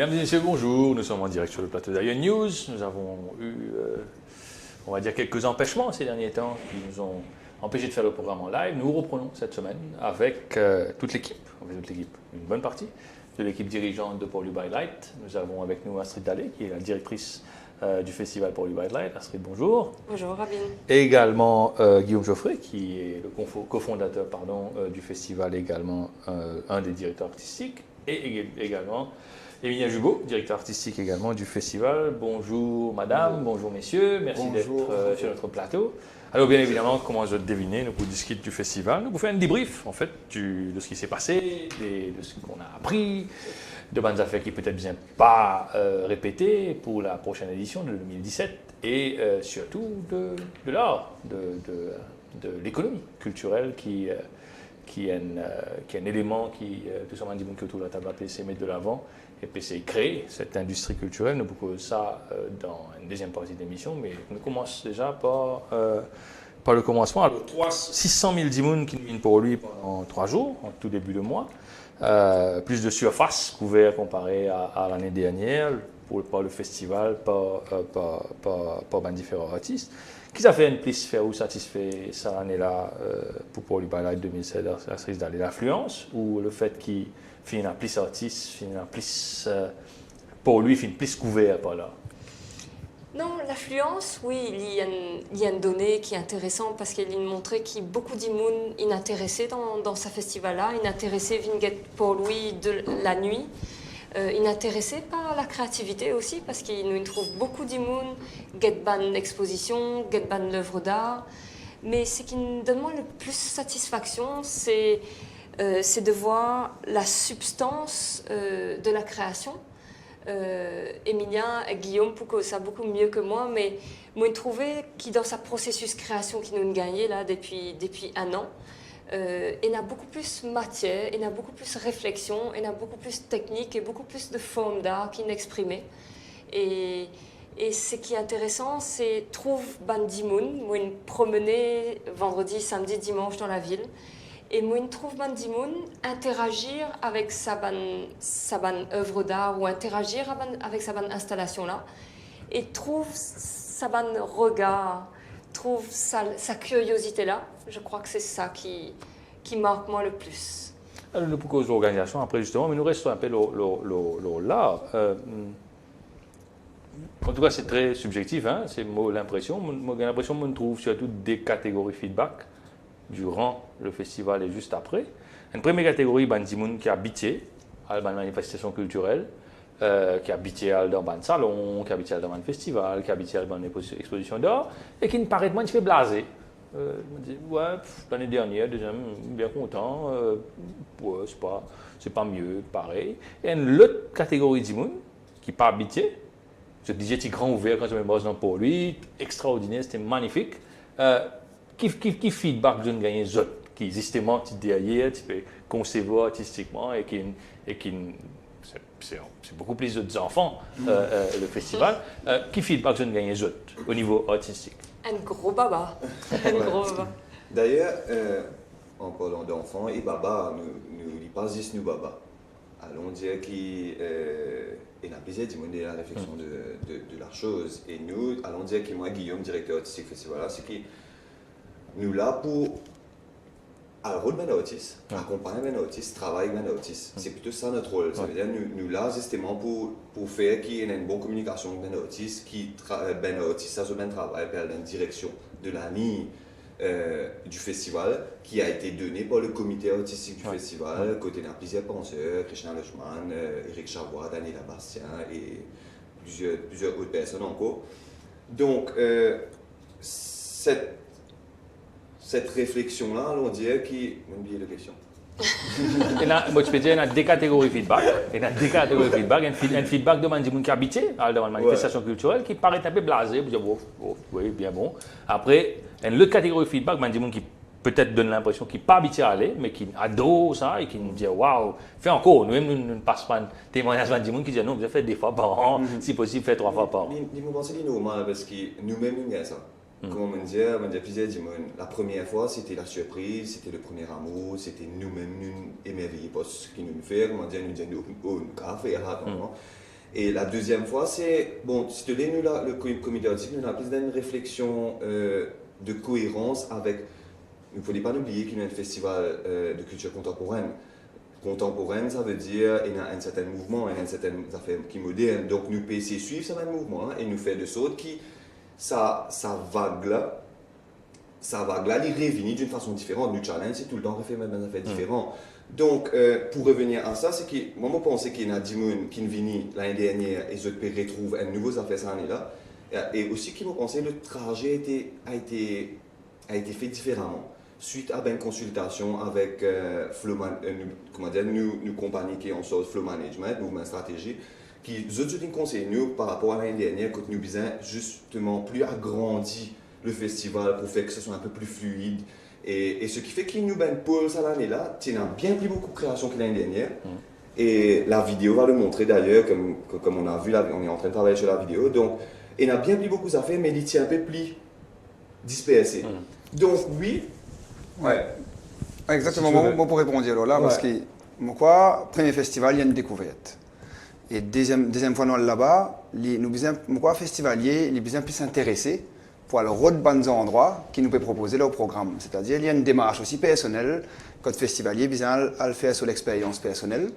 Mesdames et messieurs, bonjour. Nous sommes en direct sur le plateau d'Ion News. Nous avons eu, on va dire, quelques empêchements ces derniers temps qui nous ont empêchés de faire le programme en live. Nous reprenons cette semaine avec toute l'équipe, une bonne partie de l'équipe dirigeante de Port-Louis by Light. Nous avons avec nous Astrid Dallé, qui est la directrice du festival Port-Louis by Light. Astrid, bonjour. Bonjour, Rabin. Et également Guillaume Geoffrey, qui est le cofondateur du festival, également un des directeurs artistiques. Et également Emilia Jugot, directeur artistique également du festival. Bonjour madame, bonjour messieurs, merci d'être sur notre plateau. Alors bien évidemment, comment je deviner, nous vous discuter du festival, nous vous faire un débrief en fait de ce qui s'est passé, de ce qu'on a appris, de bonnes affaires qui peut-être bien pas répétées pour la prochaine édition de 2017 et surtout de l'art, de l'économie culturelle qui est un élément qui, tout simplement, dit que autour de la table, c'est mettre de l'avant et puis c'est créer cette industrie culturelle. Nous beaucoup ça dans une deuxième partie de l'émission, mais on commence déjà par le commencement. Alors, 600 000 dimoun qui viennent pour lui pendant 3 jours, en tout début de mois. Plus de surface couverte comparé à l'année dernière par le festival, par différents artistes. Qui ça fait une plus faire ou satisfait cette année-là pour Port-Louis by Light 2007 à Astrid Dallé, l'affluence ou le fait qu'il finit un plus artiste, finit un plus pour lui finit plus couvert par là? Non, l'affluence, oui, il y a une donnée qui est intéressante parce qu'il montre qu'il y a beaucoup d'immunes inintéressés dans ce festival-là, inintéressés Vinget Port-Louis de la nuit. Inintéressés par la créativité aussi, parce qu'ils nous trouvent beaucoup d'immunes, get ban exposition, get ban l'œuvre d'art. Mais ce qui nous donne le plus satisfaction, c'est de voir la substance de la création. Emilia et Guillaume, pour que ça beaucoup mieux que moi, mais moi, je trouvais qu'il dans sa processus création qui nous gagnait là depuis 1 an, il y a beaucoup plus matière, il y a beaucoup plus réflexion, il y a beaucoup plus technique et beaucoup plus de formes d'art qui n'exprimaient. Et ce qui est intéressant, c'est trouve Bandimoun, moi une promenée vendredi, samedi, dimanche dans la ville, et moi une trouve Bandimoun interagir avec sa œuvre d'art ou interagir avec sa installation là, et trouve sa regard. Trouve sa curiosité là, je crois que c'est ça qui marque moi le plus. Alors, nous proposons l'organisation après justement, mais nous restons un peu là. En tout cas, c'est très subjectif, hein, c'est l'impression. J'ai l'impression qu'on trouve surtout des catégories feedback durant le festival et juste après. Une première catégorie, Bandimoun qui a habité à la manifestation culturelle. Qui habitait dans un salon, qui habitait dans un festival, qui habitait dans une exposition d'art, et qui paraît un petit peu blasé. Je me dis, ouais, l'année dernière, déjà, bien content, ouais, c'est pas mieux, pareil. Et une autre catégorie d'immunes qui n'a pas habité, je disais, c'est grand ouvert quand je me base dans pour lui, extraordinaire, c'était magnifique. Qui feedback je ne gagne autres, qui justement, derrière, tu peux concevoir artistiquement et qui c'est beaucoup plus d'enfants, le festival. Qui feedback je ne gagne autres au niveau artistique? Un gros baba. D'ailleurs, en parlant d'enfants et baba, nous pas juste nous baba. Alors on dirait qu'il a plusieurs de la réflexion de la chose. Et nous, allons dire que moi, Guillaume, directeur artistique festival, c'est que nous là pour alors, rôle d'un autiste, accompagner un autiste, travailler avec un autiste, c'est plutôt ça notre rôle. Ça veut dire nous là justement pour faire qu'il y ait une bonne communication avec un autiste, qui ben autiste ça se ben travail vers la direction de la ligne du festival qui a été donnée par le comité artistique du festival, côté d'un plusieurs penseurs, Christian Lechman, Eric Chavois, Daniela Bastien et plusieurs autres personnes encore. Donc cette réflexion-là, on dirait qu'il... J'ai oublié la question. Moi, je peux dire qu'il y a des catégories de feedback. Il y a des catégories de feedback. Un feedback de gens qui habitent dans une manifestation culturelle qui paraît un peu blasé. Oui, bien bon. Après, une autre catégorie de feedback, des gens qui peut-être donnent l'impression qu'ils ne sont pas habitués à aller, mais qui adorent ça et qui nous disent waouh, fais encore. Nous-mêmes, nous ne passons pas un témoignage de gens qui disent non, vous avez fait 2 fois par an, si possible, faites 3 fois par an. Je pense que c'est normal parce que nous-mêmes, nous avons ça. Comment on dit plusieurs dimanches. La première fois, c'était la surprise, c'était le premier amour, c'était nous-mêmes, nous émerveillés par ce qu'ils nous fait. Comment dire, nous disons, oh, nous avons fait, Et la deuxième fois, c'est, bon, si tu lis, nous, là, le comité artistique, nous avons plus d'une réflexion de cohérence avec, il ne faut pas oublier qu'il y a un festival de culture contemporaine. Contemporaine, ça veut dire qu'il y a un certain mouvement, il y a une certaine affaire qui est moderne. Donc, nous PC suivre ce même mouvement et nous faire de sorte que ça vague-là, il réunit d'une façon différente. Nous challenge, c'est tout le temps qu'on fait même des affaires différentes. Donc, pour revenir à ça, c'est que moi, je pense qu'il y a des gens qui viennent l'année dernière et d'autres qui retrouvent un nouveau affaire cette année-là. Et aussi, qui me pensais le trajet a été fait différemment. Suite à une consultation avec nous compagnie qui est en sorte Flow Management, Mouvement Stratégie, qui nous conseillent nous par rapport à l'année dernière, que nous besoin justement plus agrandir le festival pour faire que ce soit un peu plus fluide. Et ce qui fait qu'il nous ben pour cette année-là, il y a bien plus beaucoup de créations que l'année dernière. Et la vidéo va le montrer d'ailleurs, comme on a vu, on est en train de travailler sur la vidéo. Donc, il y a bien plus beaucoup d'affaires, mais il tient un peu plus dispersé. Donc, oui. Ouais. Exactement, moi pour répondre là, parce que, moi, premier festival, il y a une découverte. Et deuxième fois là-bas, nous festivalier, il est bien plus intéressé pour aller rodbands endroits qui nous peut proposer leur programme. C'est-à-dire, il y a une démarche aussi personnelle, quand festivalier, bien à le faire sur l'expérience personnelle.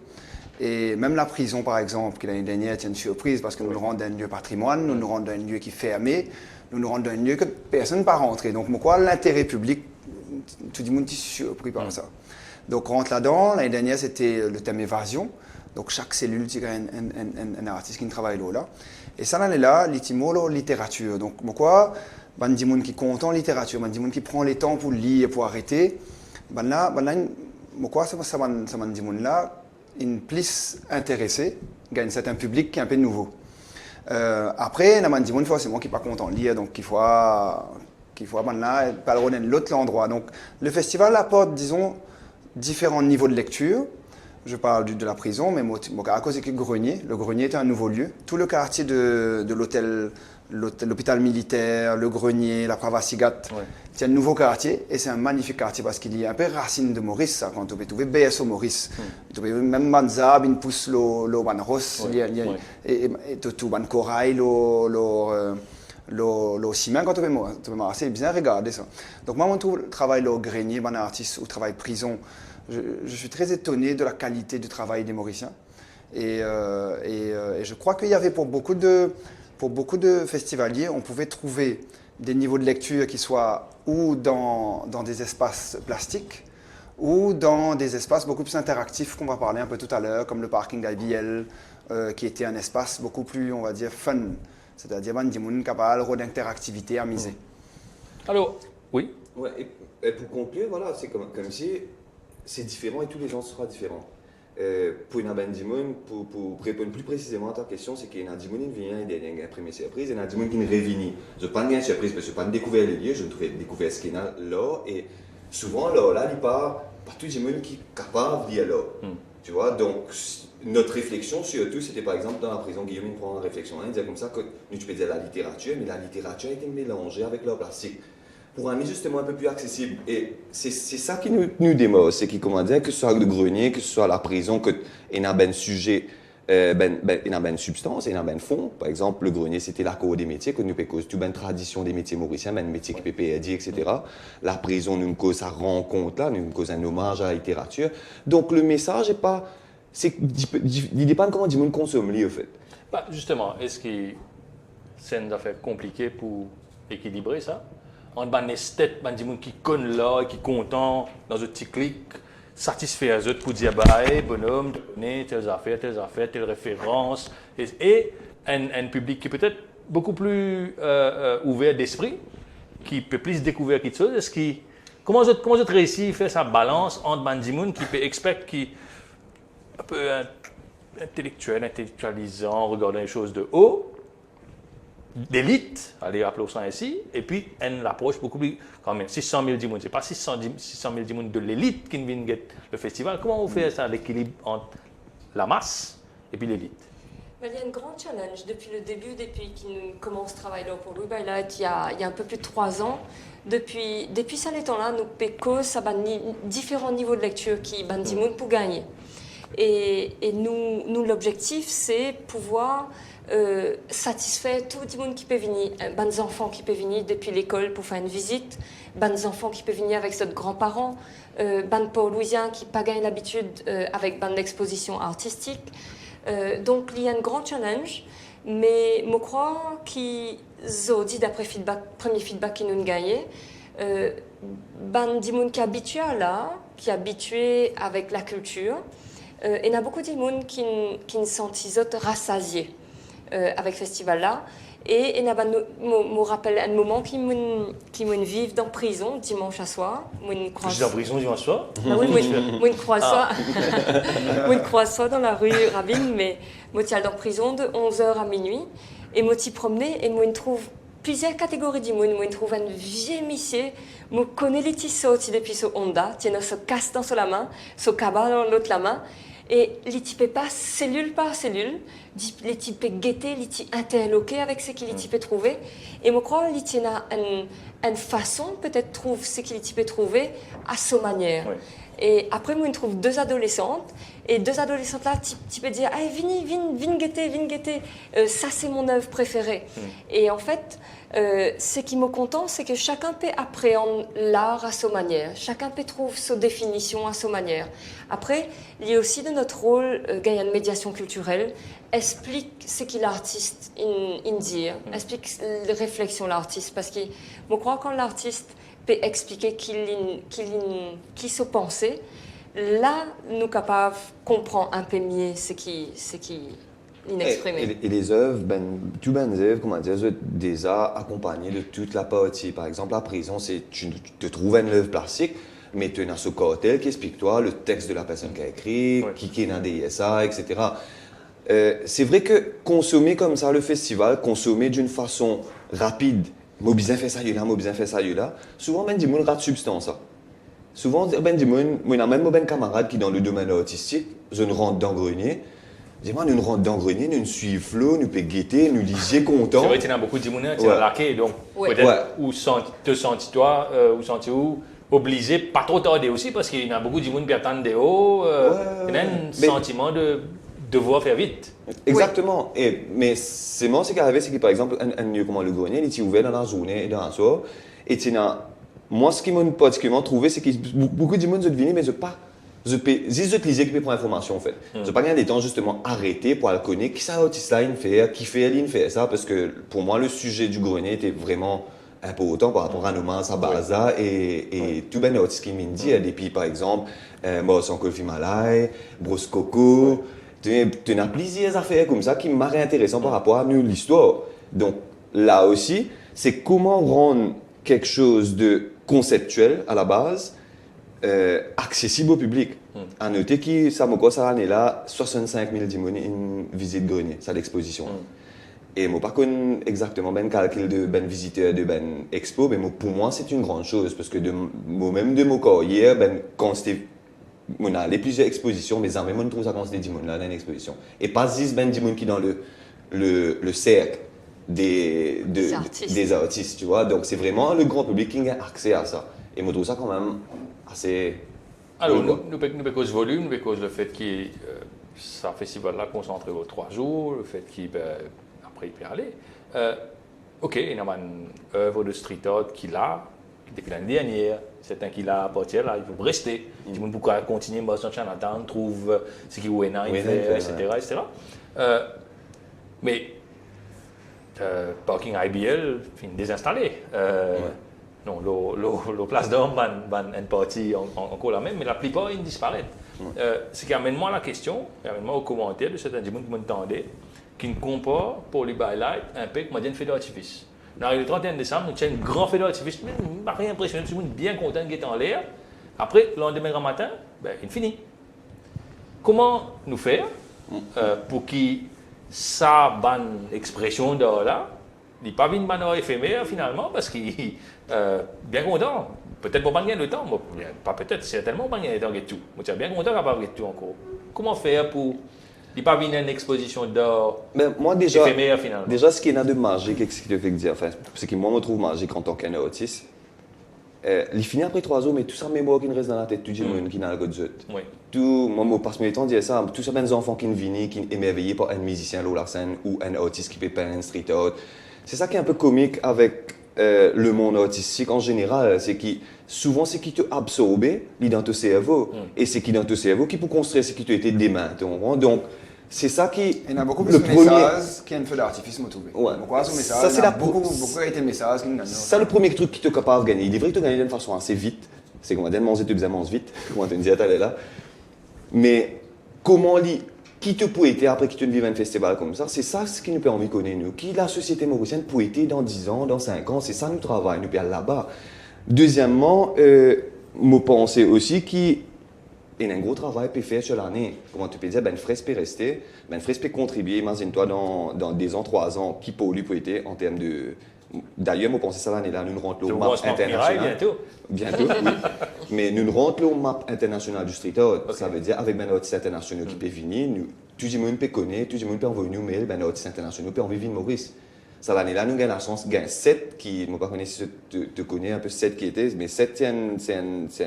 Et même la prison, par exemple, qui l'année dernière était une surprise parce que nous nous rendons dans un lieu patrimoine, nous nous rendons dans un lieu qui est fermé, nous nous rendons dans un lieu que personne ne peut rentrer. Donc, l'intérêt public, tout le monde est surpris par ça. Donc, on rentre là-dedans. L'année dernière, c'était le thème évasion. Donc, chaque cellule, il y a un artiste qui travaille là. Et ça, l'année-là, l'itimo, littérature. Donc, il y a des gens qui sont contents en littérature, il y a des gens qui prennent le temps pour lire, pour arrêter. Ça m'a dit là, une plus intéressée, il y a un certain public qui est un peu nouveau. Après, il y a des gens forcément qui ne sont pas contents de lire, donc il faut parler de l'autre endroit. Donc, le festival apporte, disons, différents niveaux de lecture. Je parle de la prison, mais à cause du grenier. Le grenier est un nouveau lieu. Tout le quartier de l'hôpital militaire, le grenier, la Pravasigat, c'est un nouveau quartier et c'est un magnifique quartier parce qu'il y a un peu racine de Maurice, ça, quand on peut trouver BSO Maurice. Même Manzab, il pousse le Banros, et tout le corail, le ciment, quand on peut marcher, bien regarder ça. Donc, moi, je travaille au grenier, un artiste ou travaille prison. Je suis très étonné de la qualité du travail des Mauriciens. Et je crois qu'il y avait pour beaucoup de festivaliers, on pouvait trouver des niveaux de lecture qui soient ou dans des espaces plastiques ou dans des espaces beaucoup plus interactifs qu'on va parler un peu tout à l'heure, comme le parking d'IBL, qui était un espace beaucoup plus, on va dire, fun. C'est-à-dire, des gens capables d'interactivité amusée. Alors, oui. Ouais, et pour conclure, voilà, c'est comme si c'est différent et tous les gens seront différents. Pour une abandimon, pour répondre plus précisément à ta question, c'est qu'il y a des gens qui viennent et il y a une première surprise, et il y a des gens qui reviennent. Je ne pas une surprise parce que je n'ai pas découvert les lieux, je ne découvert ce qu'il y a là. Et souvent, là, il part par tous les gens qui sont capables d'y aller là. Tu vois, donc notre réflexion surtout, c'était par exemple dans la prison, Guillaume il prend une réflexion, il disait comme ça que tu peux dire la littérature, mais la littérature a été mélangée avec l'art plastique. Pour un justement un peu plus accessible. Et c'est ça qui nous démode, c'est qu'il comment dire, que ce soit le grenier, que ce soit la prison, qu'il y a un sujet, il y a une substance, il y a un fond. Par exemple, le grenier, c'était la cour des métiers, que nous cause toute une tradition des métiers mauriciens, un métier qui peut être etc. La prison, nous cause sa rencontre là, nous cause un hommage à la littérature. Donc le message n'est pas, il dépend de comment du monde consomme lui, en fait. Bah, justement, est-ce que c'est une affaire compliquée pour équilibrer ça? On a des esthètes, des gens qui connaissent là, qui sont contents dans un petit clic, satisfaits à eux pour dire bah, hey, bonhomme, tu connais telles affaires, telles références. Et un public qui est peut-être beaucoup plus ouvert d'esprit, qui peut plus découvrir quelque chose. Comment vous réussi à faire sa balance entre des gens qui peut expect qui un peu intellectualisant, regardant les choses de haut, d'élite, allez appeler ça ainsi, et puis une approche beaucoup plus, quand même, 600 000 dimoun, ce n'est pas 600 000 dimoun de l'élite qui viennent get le festival. Comment vous faites ça, l'équilibre entre la masse et puis l'élite? Il y a un grand challenge depuis le début, depuis qu'il commence à travailler là pour lui. Là, il y a un peu plus de 3 ans. Depuis ça, les temps-là, nous pécos, ça va différents niveaux de lecture qui bandimoun pour gagner. Et nous l'objectif, c'est pouvoir satisfaire tout le monde qui peut venir, des enfants qui peuvent venir depuis l'école pour faire une visite, des enfants qui peuvent venir avec leurs grands-parents, des Port-Louisiens qui n'ont pas gagné l'habitude avec des expositions artistiques. Donc il y a un grand challenge, mais je crois qu'ils ont dit d'après premier feedback qu'ils nous ont gagné, ben des gens qui sont habitués à l'art, qui sont habitués avec la culture, et il y a beaucoup de gens qui ne sont rassasiés avec ce festival-là. Et il y a me rappelle un moment qui me vivent dans prison dimanche à soir. Je suis en prison dimanche soir? Ah oui, moi je crois ça dans la rue Rabin, mais moi je suis dans prison de 11h à minuit. Et moi je promenais et moi je trouve plusieurs catégories de monde. Moi je trouve un vieux monsieur, moi je connais les tissus depuis ce Honda, tiens ce casse dans la main, ce cabas dans l'autre la main. Et les types pas cellule par cellule, les types guetter, les types interloquer avec ce qu'ils types trouver. Et je crois qu'il y a une façon peut-être trouve ce qu'ils types trouver à sa manière. Oui. Et après, moi, je trouve deux adolescentes. Et deux adolescentes là, tu peux dire, hey, viens guetter. Ça, c'est mon œuvre préférée. Et en fait, ce qui me content, c'est que chacun peut appréhender l'art à sa manière. Chacun peut trouver sa définition à sa manière. Après, il y a aussi de notre rôle, gagner une médiation culturelle, explique ce qu'il l'artiste dit, explique les réflexions de l'artiste. Parce que je crois que quand l'artiste peut expliquer qui se pensait, là, nous sommes capables de comprendre un peu mieux ce qui inexprimé. Et les œuvres, toutes les œuvres, comment dire, des arts accompagnés de toute la partie. Par exemple, la prison, tu te trouves une œuvre plastique, mais tu as ce cartel qui explique toi le texte de la personne qui a écrit, qui est dans des SA, etc. C'est vrai que consommer comme ça le festival, consommer d'une façon rapide, moi bien fait ça là, souvent ben des gens ratent substance. Souvent ben des gens, moi a même ben camarade qui dans le domaine artistique, je ne rentre dans grenier. Dis-moi, nous rentre dans grenier, nous suivons Flo, nous peut guetter, nous lisiez content. C'est vrai qu'il y a beaucoup de gens qui ont laqué, donc peut-être où te sens-toi, où sens-tu obligé pas trop tarder aussi parce qu'il y a beaucoup de gens qui attendent des hauts, il y a un sentiment de devoir faire vite. Exactement. Mais c'est moi ce qui arrive, c'est que par exemple, un lieu comme le grenier, il est ouvert dans la journée et dans la soirée. Et moi, ce qui m'a particulièrement trouvé, c'est que beaucoup de gens sont venus, mais je lisais qui peut prendre l'information en fait. Je pas gagné des temps justement arrêté pour aller connaître qui ça artiste là il fait, qui fait ça, parce que pour moi le sujet du grenier était vraiment important par rapport à nos mains, à Baza et tout ben artistes qui m'ont dit, depuis par exemple, Morrison Colfi Malay, Bruce Coco. Tu as plusieurs affaires comme ça qui m'ont intéressant par rapport à nous, l'histoire. Donc là aussi, c'est comment rendre quelque chose de conceptuel à la base, accessible au public. À noter que ça année là, 65 000 une visite grenier, ça l'exposition. Et moi, pas connais exactement ben calcul de ben visiteur de ben expo, mais pour moi c'est une grande chose parce que même de mon carrière, ben quand c'était on a allé plusieurs expositions, mais en même temps, on trouve ça quand c'est des gens là dans une exposition. Et pas juste ben des gens qui dans le cercle des artistes, tu vois. Donc c'est vraiment le grand public qui a accès à ça. Et moi, je trouve ça quand même assez. Alors, nous pécons ce volume, nous pécons le fait que ce festival-là concentré aux 3 jours, le fait qu'il après il peut aller. Ok, il y a une œuvre de street art qu'il a depuis l'année dernière. C'est un qui l'a apporté là, il faut rester. Tout le monde peut continuer à attendre, trouve ce qu'il y a, etc. Mais parking IBL fin désinstallé. Non, la place d'homme une partie encore la même, mais la plupart ils disparaissent. Ce qui amène moi à la question, amène-moi au commentaire de certains gens qui m'entendaient, qui ne comparent pour les highlights un peu comme un feu d'artifice. Le 31 décembre, nous avons un grand feu d'artifice, mais je ne suis pas impressionné, tout le monde est bien content d'être en l'air. Après, le lendemain matin, il finit. Comment nous faire pour que ça bonne expression de là, il n'est pas une bonne éphémère finalement, parce qu'il est bien content. Peut-être pour pas gagner le temps, pas peut-être, c'est tellement pas gagner le temps que tout. Je suis bien content d'avoir de tout encore. Comment faire pour il n'y a pas une exposition d'or éphémère finalement. Déjà, ce qui est de magique, ce qui te fait dire, enfin, ce qui moi me trouve magique en tant qu'un artiste, il finit après 3 ans, mais tout ça, mémoire qui reste dans la tête, tout le monde qui n'a pas de jeu. Tout, moi, je passe mes temps à dire ça, tous ces enfants qui viennent, qui sont émerveillés par un musicien sur la scène ou un artiste qui peut peindre un street art. C'est ça qui est un peu comique avec le monde artistique en général, c'est que souvent c'est qui te absorbe dans ton cerveau, et c'est qui dans ton cerveau qui peut construire ce qui t'a été demain. Donc, c'est ça qui. Il y a beaucoup plus de messages qui ont un feu d'artifice motivé. Ouais. Pourquoi ce message? Ça, c'est beaucoup été messages qui nous ça, le premier truc qui te capable de gagner. Il est vrai que tu gagnes d'une façon assez vite. C'est qu'on va tellement manger, tu besoin vite. Comment tu me dis, attends, là. Mais comment qui te peut être après qui te vivre un festival comme ça, c'est ça ce qui nous permet de connaître nous. Qui la société mauricienne peut être dans 10 ans, dans 5 ans, c'est ça nous travail, nous perdons là-bas. Deuxièmement, je pense aussi qu'il y a un gros travail peut faire sur l'année. Comment tu peux dire, ben Fraisse peut rester, ben Fraisse peut contribuer, imagine-toi dans 2 ans, 3 ans, qui peut lui peut être en termes de. D'ailleurs, je pense que ça l'année-là, nous rentrons au map international. Bientôt, oui. Mais nous rentrons au map international du street art. Okay. Ça veut dire, avec des artistes internationaux qui peuvent venir, tout le monde peut connaître, tout le monde peut envoyer nous mail, des artistes internationaux peuvent envoyer venir Maurice. Ça l'année-là, nous avons la chance, gagne 7 qui, je ne sais pas si tu connais un peu 7 qui était, mais 7 c'est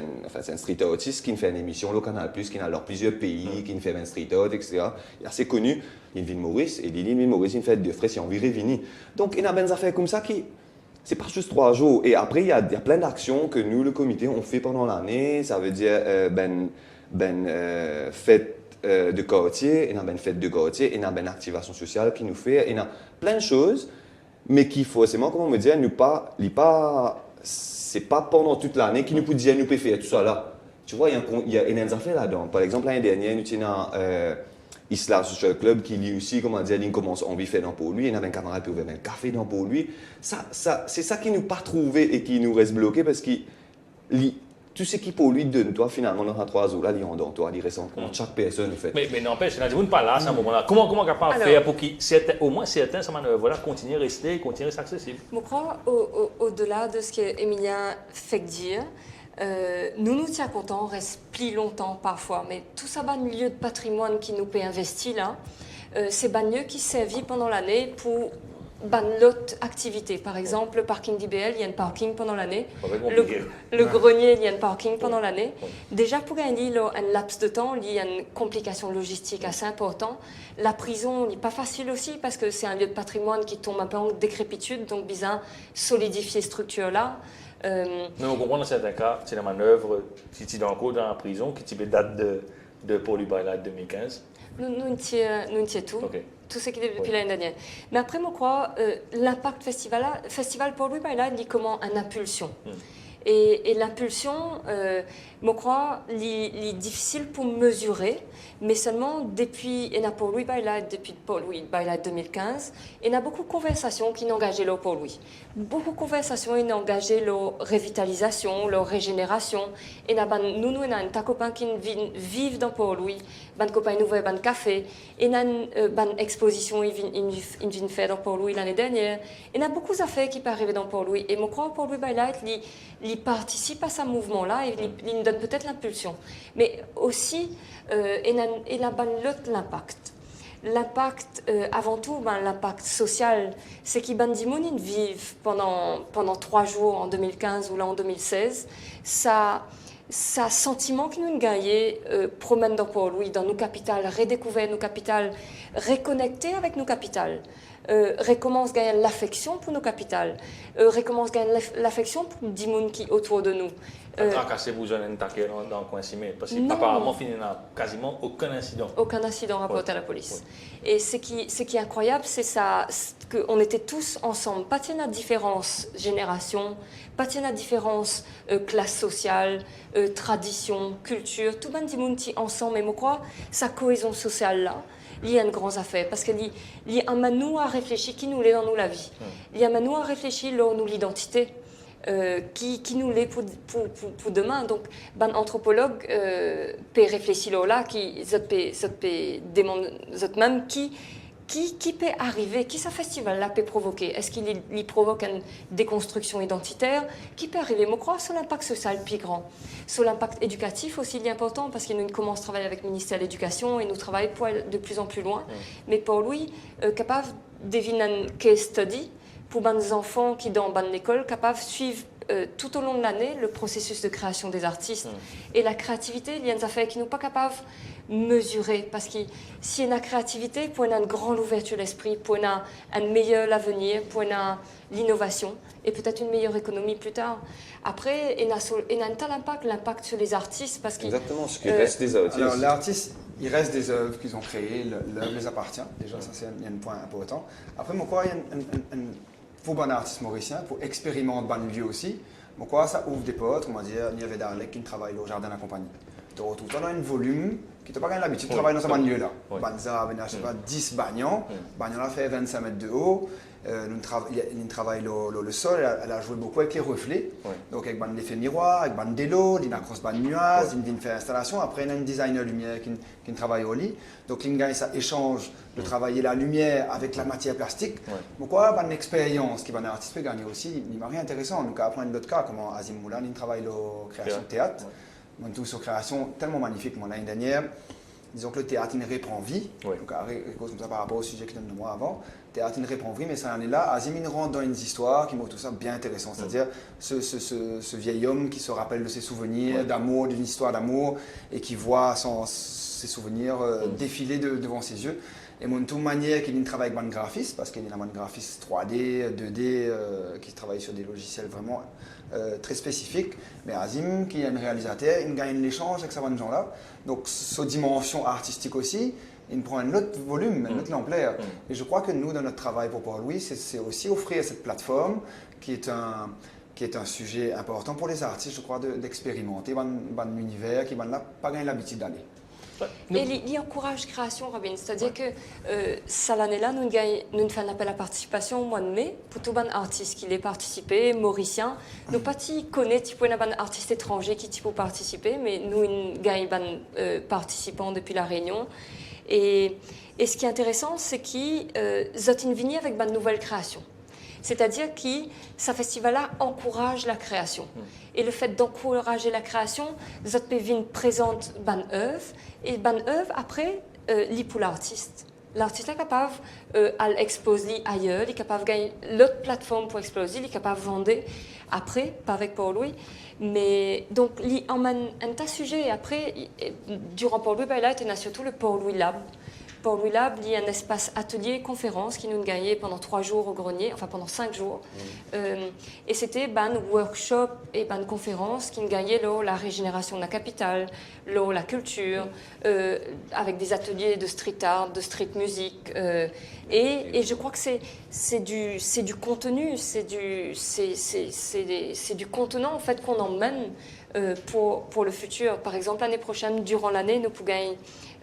un street artiste qui fait une émission au Canal+, qui a dans plusieurs pays, qui fait un street art, etc. Il est assez connu, il vient de Maurice, et il vient de Maurice, il fait de frais, si on veut revenir. Donc, il y a des affaires comme ça qui, c'est pas juste 3 jours. Et après, il y a plein d'actions que nous, le comité, on fait pendant l'année. Ça veut dire, fête de quartier, il y a une fête de quartier, il y a une activation sociale qui nous fait, il y a plein de choses. Mais qui forcément, comment me dire, c'est pas pendant toute l'année qu'il nous peut dire, nous peut faire tout ça là. Tu vois, il y a des affaires là-dedans. Par exemple, l'année dernière, nous avons Isla Social Club qui lui aussi, comment dire, il commence à envie faire dans pour lui. Il y avait un camarade qui ouvert un café dans pour lui. C'est ça qui nous pas trouvé et qui nous reste bloqué parce que tout ce qui pour lui donne, toi, finalement, dans 3 jours, là, il est en toi, il reste en compte. Chaque personne, en fait. Mais n'empêche, il y a pas là, à ce moment-là. Comment capable de faire pour qu'au moins certains, ça voilà, continuer à rester, continuer à être accessible? Je crois, au-delà de ce qu'Emilien fait dire, nous tiens contents, on reste plus longtemps parfois, mais tout ça, un lieu de patrimoine qui nous peut investir là, c'est un lieu qui servit pendant l'année pour l'autre activité. Par exemple, le parking d'IBL, il y a un parking pendant l'année. Le grenier, il y a un parking pendant l'année. Déjà, pour gagner un laps de temps, il y a une complication logistique assez importante. La prison n'est pas facile aussi parce que c'est un lieu de patrimoine qui tombe un peu en décrépitude, donc bizarre solidifier cette structure-là. Mais on comprend dans certains cas, c'est la manœuvre, si tu es dans la prison, qui date de Paul Baylat 2015. Nous tiens tout. Okay. Tout ce qui est depuis l'année dernière. Mais après, je crois, l'impact festival pour lui, il est comment une impulsion. Et l'impulsion, je crois, il est difficile pour mesurer, mais seulement depuis Paul Louis Baylat, depuis Paul Louis Baylat 2015, il y a beaucoup de conversations qui n'engageaient leur Paul Louis. Beaucoup de conversations qui n'engageaient leur revitalisation, leur régénération. Et nous avons un copain qui vivent dans Paul Louis, un copain nouveau, un café, et une exposition qu'ils viennent faire dans Paul Louis l'année dernière. Il y a beaucoup d'affaires qui peuvent arriver dans Paul Louis. Et je crois que Paul Louis Baylat, il participe à ce mouvement-là et il nous donne peut-être l'impulsion. Mais aussi, il a l'impact. L'impact, avant tout, l'impact social, c'est que les gens vivent pendant 3 jours en 2015 ou là en 2016. Ça sentiment que nous gagnons, promène dans Paul Louis, dans nos capitales, redécouvrir nos capitales, reconnecter avec nos capitales. Recommence à gagner l'affection pour nos capitales, recommence à gagner l'affection pour les gens qui autour de nous. Tracasser vous dans le coin parce qu'apparemment, il n'y a quasiment aucun incident. Aucun incident rapporté à la police. Et ce qui est incroyable, c'est ça, qu'on était tous ensemble. Pas de la différence génération, pas de la différence classe sociale, tradition, culture, tout le monde est ensemble. Et je crois sa cohésion sociale-là, il y a une grande affaire parce qu'il y a un manou à réfléchir qui nous l'est dans nous la vie. Il y a un manou à réfléchir dans nous l'identité qui nous l'est pour demain. Donc, un anthropologue peut réfléchir là, qui même qui peut arriver, qui ce festival-là peut provoquer. Est-ce qu'il provoque une déconstruction identitaire qui peut arriver? Je crois sur l'impact social plus grand. Sur l'impact éducatif aussi, il est important parce que nous commençons à travailler avec le ministère de l'Éducation et nous travaillons pour aller de plus en plus loin. Mais pour lui, capable de deviner un case study pour les enfants qui dans l'école, capables de suivre tout au long de l'année le processus de création des artistes. Et la créativité, il y a des affaires qui ne sont pas capables de mesurer. Parce que si y a une créativité, pour une grande ouverture d'esprit, pour un meilleur avenir, pour l'innovation et peut-être une meilleure économie plus tard. Après, il y a un tel l'impact sur les artistes. Parce exactement, ce qui reste des artistes. Alors, l'artiste, il reste des œuvres qu'ils ont créées, l'œuvre les appartient. Déjà, ça, c'est un point important. Après, moi, quoi, il y a pour un artiste mauricien, pour expérimenter dans le lieu aussi, moi, quoi, ça ouvre des portes. On va dire, il y avait Darlek qui travaille au jardin de la compagnie. Tu retrouves un volume qui n'a pas l'habitude de travailler dans ce lieu-là. Banza, je ne sais pas, 10 bagnons. Bagnon a fait 25 mètres de haut. Il travaille le sol, elle a joué beaucoup avec les reflets. Donc avec l'effet miroir, avec des lots, il a cross des nuages, il vient faire installation. Après, il y a un designer lumière qui travaille au lit. Donc il gagne ça échange de travailler la lumière avec la matière plastique. Pourquoi une expérience qui va un artiste peut gagner aussi, il m'a rien intéressant. Donc après d'autres cas, comme Azim Moulan, il travaille la création de théâtre. Mon tout sur création tellement magnifique l'année dernière. Disons que le théâtre il reprend vie. Donc comme ça par rapport au sujet que je donne de moi avant. Le théâtre il reprend vie, mais cette année-là, Azim il rentre dans une histoire qui m'a tout ça bien intéressant. C'est-à-dire ce vieil homme qui se rappelle de ses souvenirs d'amour, d'une histoire d'amour, et qui voit ses souvenirs défiler devant ses yeux. Et mon toute manière qu'il travaille avec un graphiste, parce qu'il y a un graphiste 3D, 2D, qui travaille sur des logiciels vraiment très spécifiques. Mais Azim, qui est un réalisateur, il gagne l'échange avec ces gens-là. Donc, cette dimension artistique aussi, il prend un autre volume, une autre ampleur. Et je crois que nous, dans notre travail pour Port-Louis, c'est aussi offrir cette plateforme qui est un sujet important pour les artistes, je crois, d'expérimenter un univers qui n'a pas gagné l'habitude d'aller. Et il encourage la création, Robin. C'est-à-dire que cette année-là, nous faisons un appel à participation au mois de mai pour tous les artistes qui ont participé, mauriciens. Nous pas connaissons des artistes étrangers qui peuvent participer, mais nous gagnons des participants depuis la Réunion. Et ce qui est intéressant, c'est qu'ils ont vigné avec de nouvelles créations. C'est-à-dire que ce festival-là encourage la création. Et le fait d'encourager la création, les autres pays présentent une œuvre, et une œuvre, après, pour l'artiste. L'artiste est capable d'exposer ailleurs, il est capable de gagner l'autre plateforme pour exposer, il est capable de vendre après, pas avec Port-Louis. Mais donc, il emmène un tas de sujets. Et après, durant Port-Louis, là, il y a surtout le Port-Louis Lab. Port-Louis Lab, il y a un espace atelier-conférence qui nous gagnait pendant 3 jours au grenier, enfin pendant 5 jours. Et c'était un workshop et une conférence qui nous gagnait la régénération de la capitale, la culture, avec des ateliers de street art, de street music. Et je crois que c'est du contenu, c'est du contenant en fait, qu'on emmène pour le futur. Par exemple, l'année prochaine, durant l'année, nous pouvons gagner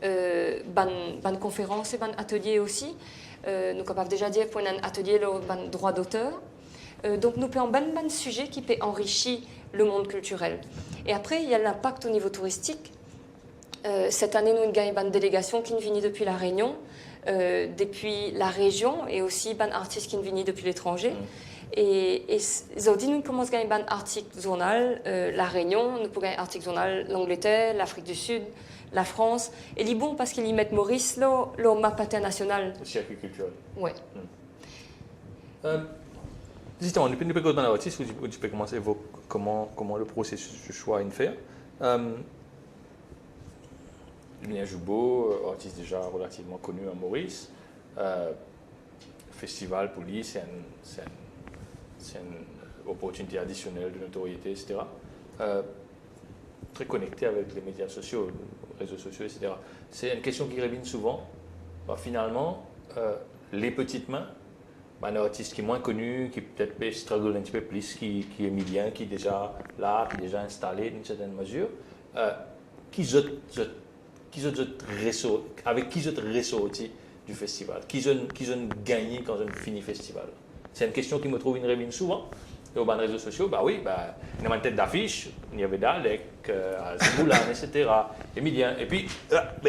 une conférence et un atelier aussi. Nous sommes capables déjà dire pour un atelier le droit d'auteur. Donc nous pouvons un sujet qui peut enrichir le monde culturel. Et après, il y a l'impact au niveau touristique. Cette année, nous avons gagné une délégation qui vient depuis la Réunion, depuis la région, et aussi un artiste qui vient depuis l'étranger. Et aujourd'hui, nous commençons à gagner un article journal, la Réunion, nous pouvons gagner un article journal l'Angleterre, l'Afrique du Sud, la France. Et c'est bon parce qu'ils y mettent Maurice, leur map international. Le circuit culturel. Oui. Justement, nous pouvons commencer dans l'artiste, où tu peux commencer à évoquer comment le processus de choix est fait. Emilien Joubeau, artiste déjà relativement connu à Maurice. Festival pour lui, c'est une opportunité additionnelle de notoriété, etc. Très connecté avec les médias sociaux, les réseaux sociaux, etc. C'est une question qui revient souvent. Finalement, les petites mains, un artiste qui est moins connu, qui peut-être peut struggle un petit peu plus, qui est Emilien, qui est déjà là, qui est déjà installé d'une certaine mesure, avec qui je ressorti du festival, qui je gagné quand je finis le festival. C'est une question qui me trouve une revient souvent. Sur les réseaux sociaux, il y a une tête d'affiche, il y avait Dalek, Azimoulan, etc. Emilien, et puis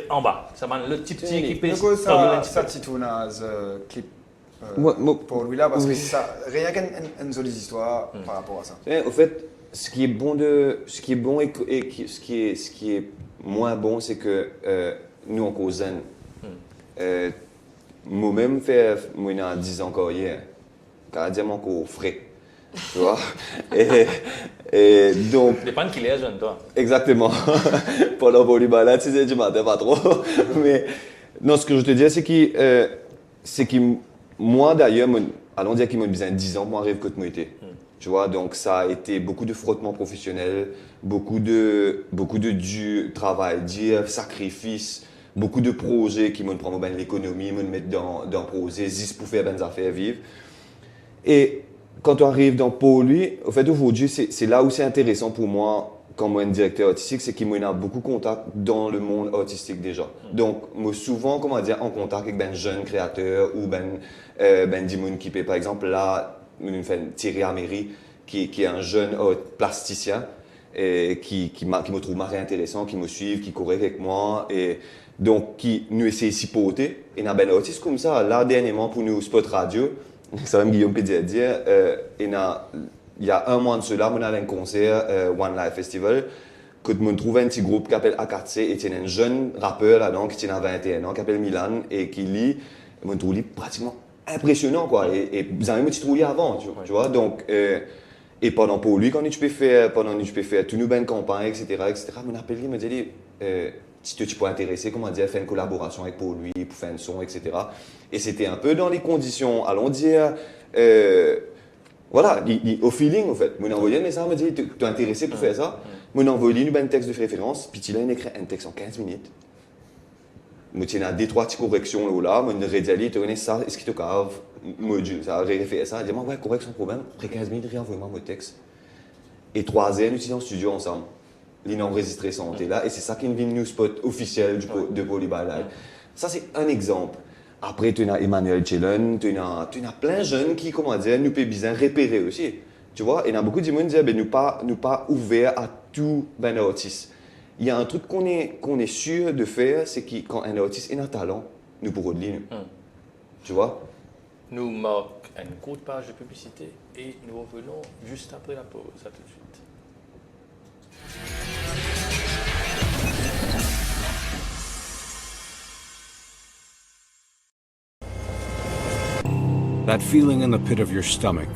en bas, ça m'a le petit qui pèse. Ça, c'est un clip pour lui là, parce que ça, rien qu'une jolie histoire par rapport à ça. En fait, ce qui est bon et ce qui est moins bon, c'est que nous, en causen, moi-même, moi, il y a 10 ans encore hier, quand je dis encore frais. tu vois. Et donc... Ça dépend de qui est jeune, toi. Exactement. Pendant Polyball, là, tu sais, du matin, pas trop. Mais non, ce que je te dis, c'est que moi, d'ailleurs, allons dire qu'il m'a besoin de 10 ans pour arriver à moi été. Tu vois, donc ça a été beaucoup de frottement professionnel, beaucoup de du travail, dur, sacrifice, beaucoup de projets qui m'ont pris l'économie, m'ont mettre dans projet, juste pour faire des affaires vivre. Et quand on arrive dans Poly, au fait, aujourd'hui, c'est là où c'est intéressant pour moi, quand moi, un directeur artistique, c'est qu'il m'a beaucoup de contact dans le monde artistique déjà. Donc, moi, souvent, comment dire, en contact avec ben jeunes créateurs ou ben Dimoun qui par exemple, là, nous fait Thierry Améry, qui est un jeune plasticien, et qui me trouve marré intéressant, qui me suit, qui court avec moi, et donc, qui nous essaie de s'y porter. Et il y a ben artiste comme ça, là, dernièrement, pour nous, Spot Radio, c'est même Guillaume peut dire, il y a un mois de cela, on a un concert, One Life Festival, que je trouve un petit groupe qui s'appelle A4C, et il y a un jeune rappeur là-dedans qui a 21 ans, qui s'appelle Milan, et qui lit, je trouve pratiquement impressionnant, quoi. Et vous avez même petit trouvé avant, tu vois. Donc, et pendant pour lui, quand tu peux faire toute une bonne campagne, etc., mon appel lui me dit, si tu peux intéresser, comment dire, faire une collaboration avec Paul lui pour faire un son, etc. Et c'était un peu dans les conditions, allons dire, voilà, au feeling, en fait. Mon envoyé un message, me dit, tu es intéressé pour faire ça? Mon envoyé un texte de référence, puis il a écrit un texte en 15 minutes. Je tiens à deux, trois petites corrections là, je lui ai dit, tu connais ça, est-ce que tu cave? Moi, ça a fait ça, il dit, ouais, correct, sans problème. Après 15 minutes, il envoie moi mon texte. Et 3 ans, nous étions en studio ensemble. Il a enregistré son thé là, et c'est ça qui est une news spot officiel de Polyball Live. Ça, c'est un exemple. Après, tu as Emmanuel Chelen, tu as plein de jeunes qui, comment dire, nous peuvent bien repérer aussi. Tu vois, et il y a beaucoup de gens qui disent, ben, nous pas ouverts à tout ben artiste. Il y a un truc qu'on est sûr de faire, c'est que quand un artiste est un talent, nous pourrons le lire. Tu vois? Nous marquons une courte page de publicité et nous revenons juste après la pause. À tout de suite. That feeling in the pit of your stomach,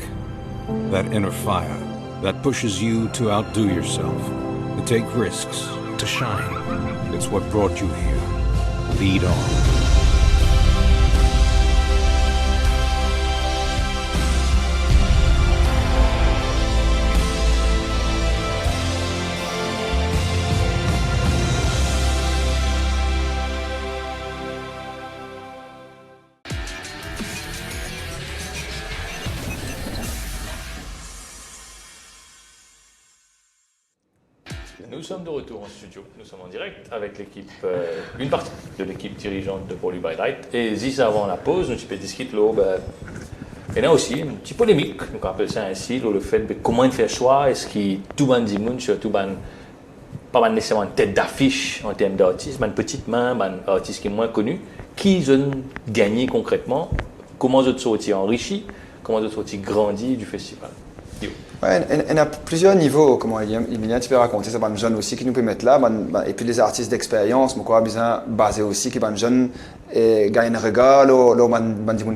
that inner fire, that pushes you to outdo yourself, to take risks, to shine. It's what brought you here. Lead on. Nous sommes de retour en studio, nous sommes en direct avec l'équipe, une partie de l'équipe dirigeante de Polyball Light. Et juste avant la pause, nous avons discuté il y a aussi une petite polémique, on appelle ça ainsi, le fait de comment il fait le choix, est-ce que tout le monde, surtout pas nécessairement une tête d'affiche en termes d'artistes, mais une petite main, un artiste qui est moins connu, qui ont gagné concrètement, comment ils sont enrichis, comment ils sont grandis du festival. Ouais, il y a plusieurs niveaux, comment Emilien, tu peux raconter ça, jeunes aussi qui nous peut mettre là, et puis les artistes d'expérience, mais quoi, besoin basé aussi, qui jeunes gagnent un regard,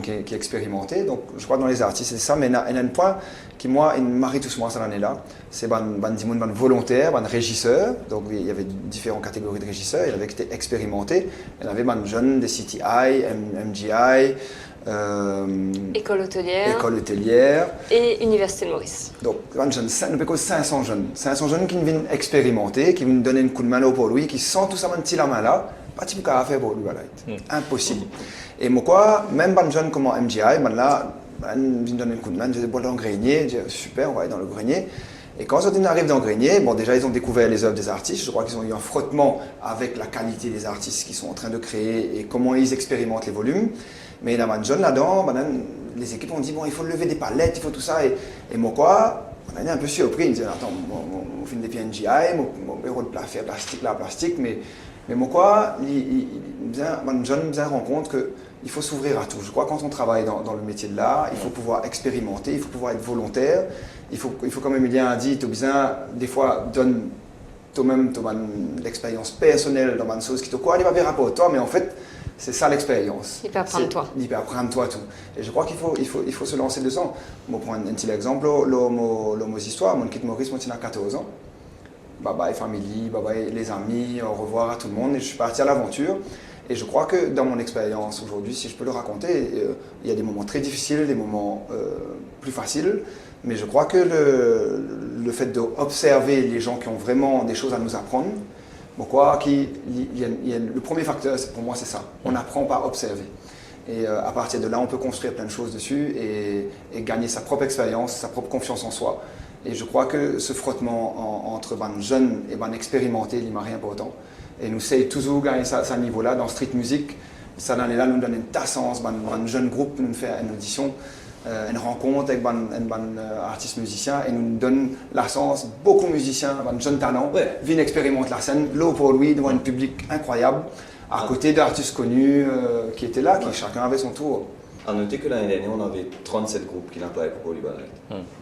qui est expérimenté. Donc, je crois que dans les artistes, c'est ça, mais il y a un point qui, moi, il marie tout moi cette année-là, c'est volontaire, régisseur. Donc, il y avait différentes catégories de régisseurs, il y avait qui étaient expérimentés, il y avait des jeunes des CTI, MGI, école hôtelière et Université de Maurice. Donc, nous avons 500 jeunes qui viennent expérimenter, qui viennent donner un coup de main pour lui, qui sentent tout ça petit la main là, pas de faire pour lui, impossible. Et moi, même les jeunes comme MGI, là, ils viennent donner un coup de main, ils disent dans le grenier, je dis super, on va aller dans le grenier. Et quand ils arrivent dans le grenier, bon, déjà ils ont découvert les œuvres des artistes, je crois qu'ils ont eu un frottement avec la qualité des artistes qu'ils sont en train de créer et comment ils expérimentent les volumes. Mais il y a des jeunes là-dedans, les équipes ont dit bon, il faut lever des palettes, il faut tout ça. Et moi, quoi, on est un peu surpris. Ils disaient attends, on fait des PNGI, mon bureau de plastique, mais moi, quoi, les jeunes me rendent compte qu'il faut s'ouvrir à tout. Je crois que quand on travaille dans le métier de l'art, il faut pouvoir expérimenter, il faut pouvoir être volontaire. Il faut comme Emilien a dit, tu as besoin, des fois, donne toi-même l'expérience personnelle dans une chose qui te quoi, il va bien rapport à toi, mais en fait, C'est ça l'expérience. Il peut apprendre toi. Il peut apprendre toi tout. Et je crois qu'il faut se lancer dedans. Je prends un petit exemple, mon histoire, mon quitte Maurice, moi, j'ai 14 ans. Bye bye famille, bye bye les amis, au revoir à tout le monde. Et je suis parti à l'aventure. Et je crois que dans mon expérience aujourd'hui, si je peux le raconter, il y a des moments très difficiles, des moments plus faciles. Mais je crois que le fait d'observer les gens qui ont vraiment des choses à nous apprendre, le premier facteur pour moi c'est ça. On apprend par observer. Et à partir de là, on peut construire plein de choses dessus et gagner sa propre expérience, sa propre confiance en soi. Et je crois que ce frottement entre jeunes et expérimentés, il m'a rien important. Et nous essayons toujours de gagner ce niveau-là dans street music. Ça là nous donne une tassance, un jeune groupe nous fait une audition, une rencontre avec un artiste musicien et nous donne la chance, beaucoup de musiciens, un jeune talent, viennent expérimenter la scène, l'eau pour lui, devant un public incroyable, à côté d'artistes connus qui étaient là, qui chacun avait son tour. À noter que l'année dernière, on avait 37 groupes qui n'appelaient pour Polyballet.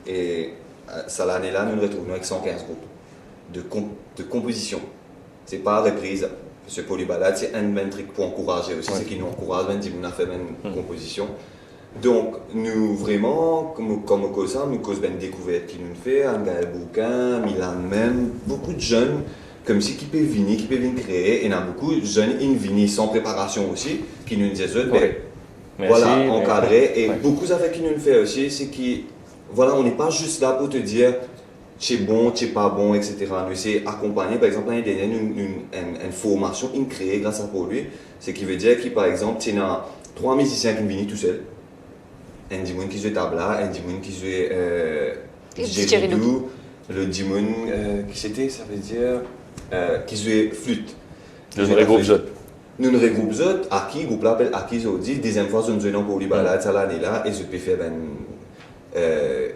Et ça l'année-là, nous nous retrouvons avec 115 groupes de composition. C'est pas reprise. Ce Polybalade, c'est un truc pour encourager aussi, c'est qui nous encourage, même si on a fait une composition. Donc, nous vraiment, comme au COSA, nous causons une découverte qui nous fait, un Gaël Bouquin, Milan même, beaucoup de jeunes, comme si qui peuvent venir créer, et il y a beaucoup de jeunes qui viennent sans préparation aussi, qui nous disent, voilà, encadrés, et beaucoup avec qui nous fait aussi, c'est qui, voilà, on n'est pas juste là pour te dire, c'est bon, c'est pas bon, etc. Nous c'est accompagné, par exemple, l'année dernière, une formation créée grâce à Paul lui, ce qui veut dire que, par exemple, tu as 3 musiciens qui viennent tout seuls. Un dimon qui joue tabla, un dimon qui joue didgeridoo, le dimon qui c'était, ça veut dire qui joue flûte. Nous regroupons autres. Nous regroupons autres, à qui, groupe l'appelle à qui aujourd'hui, deuxième fois, nous jouons pour les balades, ça l'année là, et je peux faire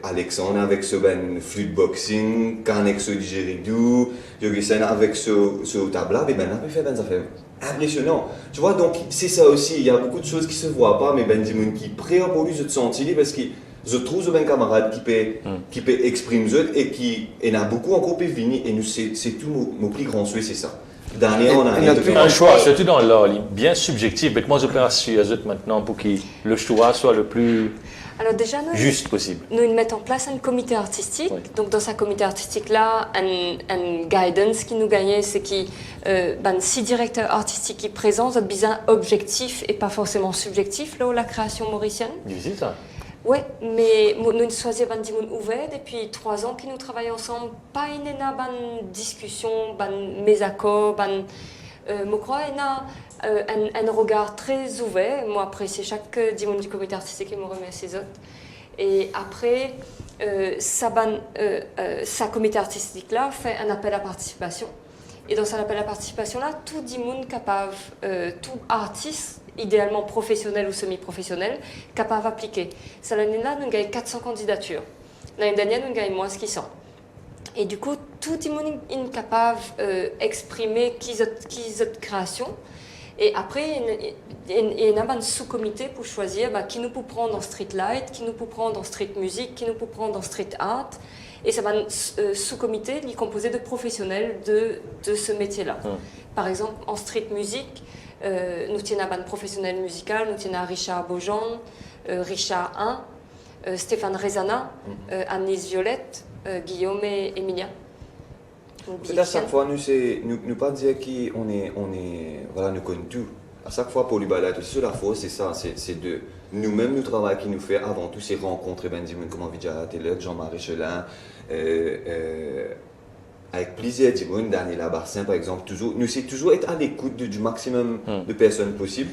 Alexandre avec ce flûte boxing, Kan avec ce didgeridoo, Yogi-san avec ce tabla, et on peut faire ça fait impressionnant. Tu vois, donc c'est ça aussi, il y a beaucoup de choses qui se voient pas, mais des gens qui prennent pour lui, je te sens parce que je trouve un camarade qui peut exprimer et qui en a beaucoup encore plus venir, et nous c'est tout mon plus grand souhait, c'est ça. Dernier, on a un choix, surtout dans l'art, bien subjectif, mais comment je peux assurer maintenant pour que le choix soit le plus juste possible. Nous mettons en place un comité artistique. Oui. Donc dans ce comité artistique-là, un guidance qui nous gagnait, c'est qui 6 directeurs artistiques qui présentent notre besoin objectif et pas forcément subjectif, là, la création mauricienne. Difficile ça. Oui, mais nous choisissons des gens ouverts depuis 3 ans qui nous travaillons ensemble. Pas une discussion, une mésaccord, je crois qu'il y a un regard très ouvert. Moi, après, c'est chaque dimanche du comité artistique qui me remercie les autres. Et après, sa comité artistique-là fait un appel à participation. Et dans cet appel à participation-là, tout dimanche capable, tout artiste, idéalement professionnel ou semi-professionnel, capable d'appliquer. Cette année-là, nous avons 400 candidatures. L'année dernière, nous avons moins de 100. Et du coup, tout le monde est capable d'exprimer qui est création. Et après, il y a un sous-comité pour choisir qui nous peut prendre en street light, qui nous peut prendre en street music, qui nous peut prendre en street art. Et ça va un sous-comité qui est composé de professionnels de ce métier-là. Par exemple, en street music, nous tenons un professionnel musical, nous tenons Richard Beaujean, Richard 1, Stéphane Rezana, Agnès Violette, Guillaume et Emilia. À chaque fois, nous pas dire qu'on est, voilà, nous connaissons tout. À chaque fois, pour les balades, aussi, la force, c'est ça, c'est de nous-mêmes, nous travail qui nous fait avant tout ces rencontres, comme Vidja Taylor, Jean-Marie Chelin, avec plaisir, Daniel Labarcin, par exemple, nous essayons toujours être à l'écoute du maximum de personnes possibles.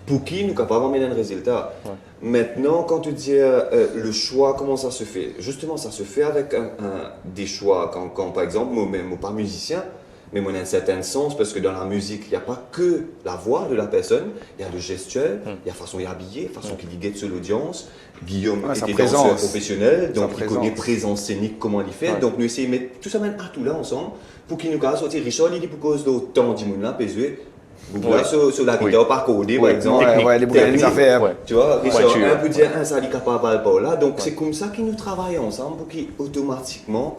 Pour qui nous sommes capables d'amener un résultat. Maintenant, quand tu dis le choix, comment ça se fait? Justement, ça se fait avec des choix. Quand par exemple, moi, pas musicien, mais moi, dans un certain sens, parce que dans la musique, il n'y a pas que la voix de la personne, il y a le gestuel, il y a la façon d'habiller, la façon qu'il guette sur l'audience. Guillaume était danseur professionnel, donc il connaît présence scénique, comment il fait. Donc nous essayons de mettre tout ça à tout là ensemble pour qu'il nous casse sortir. Richard, il dit pour cause d'autant de là, sur la guitare par codé, par exemple. Les boucles affaires. Tu vois, Richard, un peut dire, ça, il est capable de là. Donc c'est comme ça qu'ils nous travaillent ensemble pour qu'automatiquement,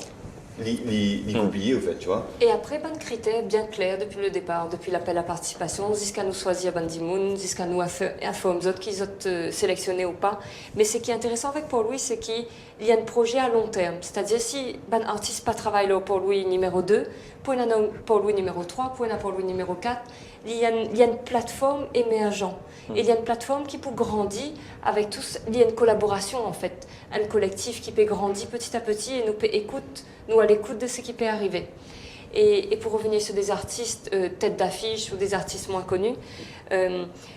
copier, au fait, tu vois. Et après, ben, critères bien clairs depuis le départ, depuis l'appel à participation, jusqu'à nous choisir Bandimoun, jusqu'à nous informer qu'ils ont sélectionné ou pas. Mais ce qui est intéressant avec Port-Louis, c'est qu'il y a un projet à long terme. C'est-à-dire, si un artiste pas travaille là au Port-Louis numéro 2, pour un Port-Louis numéro 3, pour un Port-Louis numéro 4, il y a une plateforme émergente. Et il y a une plateforme qui peut grandir avec tous. Il y a une collaboration, en fait. Un collectif qui peut grandir petit à petit et nous à l'écoute de ce qui peut arriver. Et pour revenir sur des artistes tête d'affiche ou des artistes moins connus,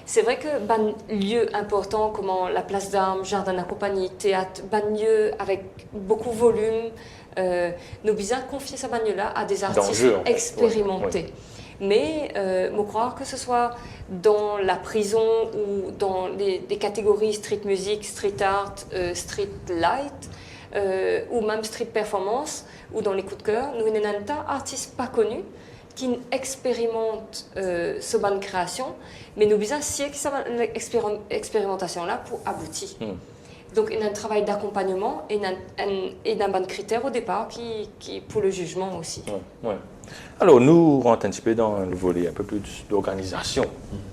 c'est vrai que lieu important comme la place d'Armes, jardin à compagnie, théâtre, lieu avec beaucoup de volume, nous bien confier ce lieu-là à des artistes expérimentés. Ouais. Mais je crois que ce soit dans la prison ou dans des catégories street music, street art, street light, ou même street performance, ou dans les coups de cœur, nous avons un tas d'artistes pas connus qui expérimentent ce ban de création, mais nous avons si cette expérimentation-là pour aboutir. Donc il y a un travail d'accompagnement et d'un ban de critères au départ qui pour le jugement aussi. Ouais. Alors nous rentrons un petit peu dans le volet un peu plus d'organisation,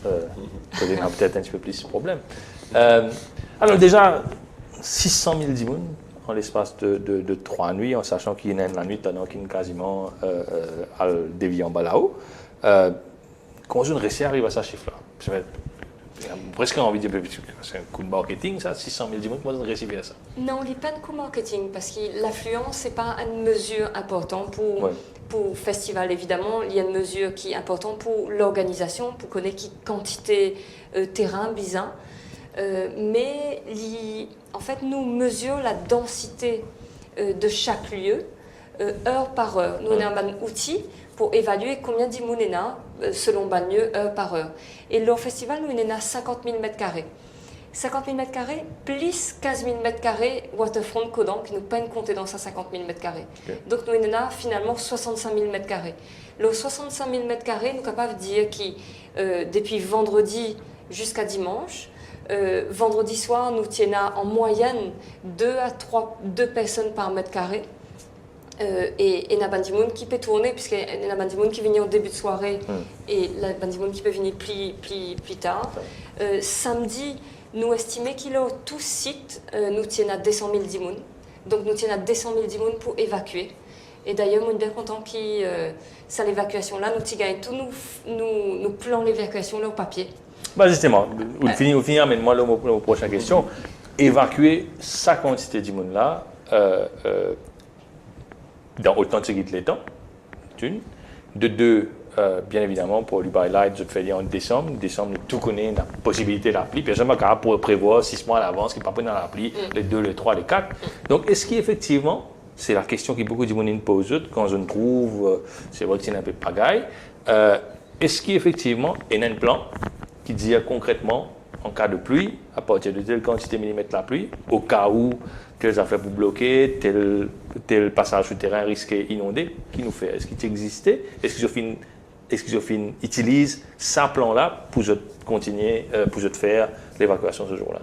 on a peut-être un petit peu plus de problème. Alors déjà, 600 000 dimoun en l'espace de 3 nuits, en sachant qu'il y a la nuit pendant qu'il y a quasiment à dévier en bas là-haut. Quand on réussit à arriver à ce chiffre-là, j'ai presque envie de dire que c'est un coup de marketing, ça, 600 000 dimoun, comment on réussit à ça? Non, il n'y a pas de coup de marketing, parce que l'affluence, ce n'est pas une mesure importante pour le festival, évidemment. Il y a une mesure qui est importante pour l'organisation, pour connaître qui quantité terrain, bizarre. Mais en fait, nous mesurons la densité de chaque lieu, heure par heure. Nous avons un outil pour évaluer combien d'imoun il y a selon le lieu, heure par heure. Et le festival, nous avons 50 000 m². 50 000 m² plus 15 000 m² waterfront Codan, qui nous peine compter dans ça 50 000 m². Okay. Donc nous avons finalement 65 000 m². Le 65 000 m², nous sommes capables de dire que depuis vendredi jusqu'à dimanche, vendredi soir, nous tenons en moyenne 2 à 3 personnes par mètre carré. Et la bandimoun qui peut tourner, puisque la bandimoun qui vient au début de soirée et la bandimoun qui peut venir plus tard. Samedi, nous estimons qu'il y a tout site, nous tenons à 200 000 dimoun. Donc nous tenons à 200 000 dimoun pour évacuer. Et d'ailleurs, nous sommes bien contents que ça l'évacuation-là, nous gagnons tout, nous plans l'évacuation là au papier. Bah justement, on finit, amène-moi la prochaine question. Évacuer sa quantité de dimoun là, dans autant de les temps, d'une. De deux, bien évidemment, pour le Light, je fais en décembre. Décembre, nous tout connaît la possibilité de l'appli. Personne n'est capable pour prévoir 6 mois à l'avance, qui n'est pas pris dans l'appli, les 2, les 3, les 4. Donc, est-ce qu'effectivement, c'est la question que beaucoup de monde posent quand on trouve, c'est vrai que c'est un peu pagaille, est-ce qu'effectivement, il y a un plan qui dit concrètement, en cas de pluie, à partir de telle quantité millimètre la pluie, au cas où telles affaires pour bloquer, tel passage souterrain risqué inondé, qui nous fait? Est-ce qu'il existait? Est-ce que Jophine utilise ce plan-là pour continuer, pour faire l'évacuation ce jour-là?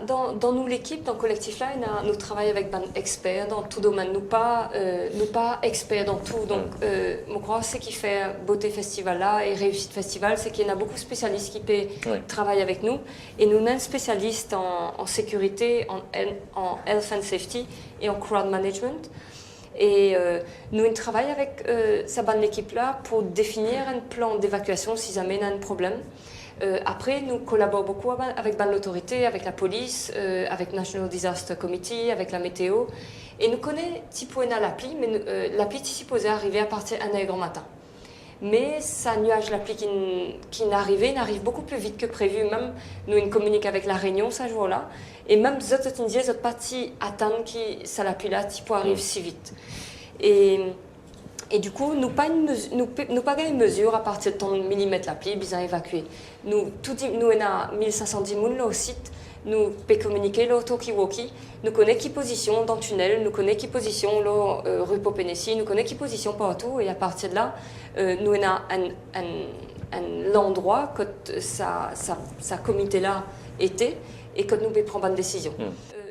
Dans nous l'équipe, dans le collectif là, nous travaillons avec des experts dans tout domaine. Nous pas experts dans tout. Donc, je crois que ce qui fait beauté festival là et réussite festival, c'est qu'il y en a beaucoup de spécialistes qui peuvent travailler avec nous. Et nous sommes spécialistes en sécurité, en health and safety et en crowd management. Et nous travaillons avec cette bande équipe là pour définir un plan d'évacuation si jamais il y a un problème. Après, nous collaborons beaucoup avec l'autorité, avec la police, avec National Disaster Committee, avec la météo. Et nous connaissons l'appli, mais l'appli est supposée arriver à partir d'un heure grand matin. Mais ça nuage l'appli qui n'arrive beaucoup plus vite que prévu. Même nous communiquons avec la Réunion ce jour-là. Et même les autres parties attendent que ça l'appli-là arrive si vite. Et du coup, nous pas une mesure à partir de tant de millimètres l'appli, bien évacuer. Nous avons 1500 dimoun là au site, nous pouvons communiquer là au talkie-walkie, nous connaissons qui position dans le tunnel, nous connaissons qui position là rue Popénessi, nous connaissons qui position partout, et à partir de là, nous avons l'endroit que ça comité là était et que nous pouvons prendre une décision.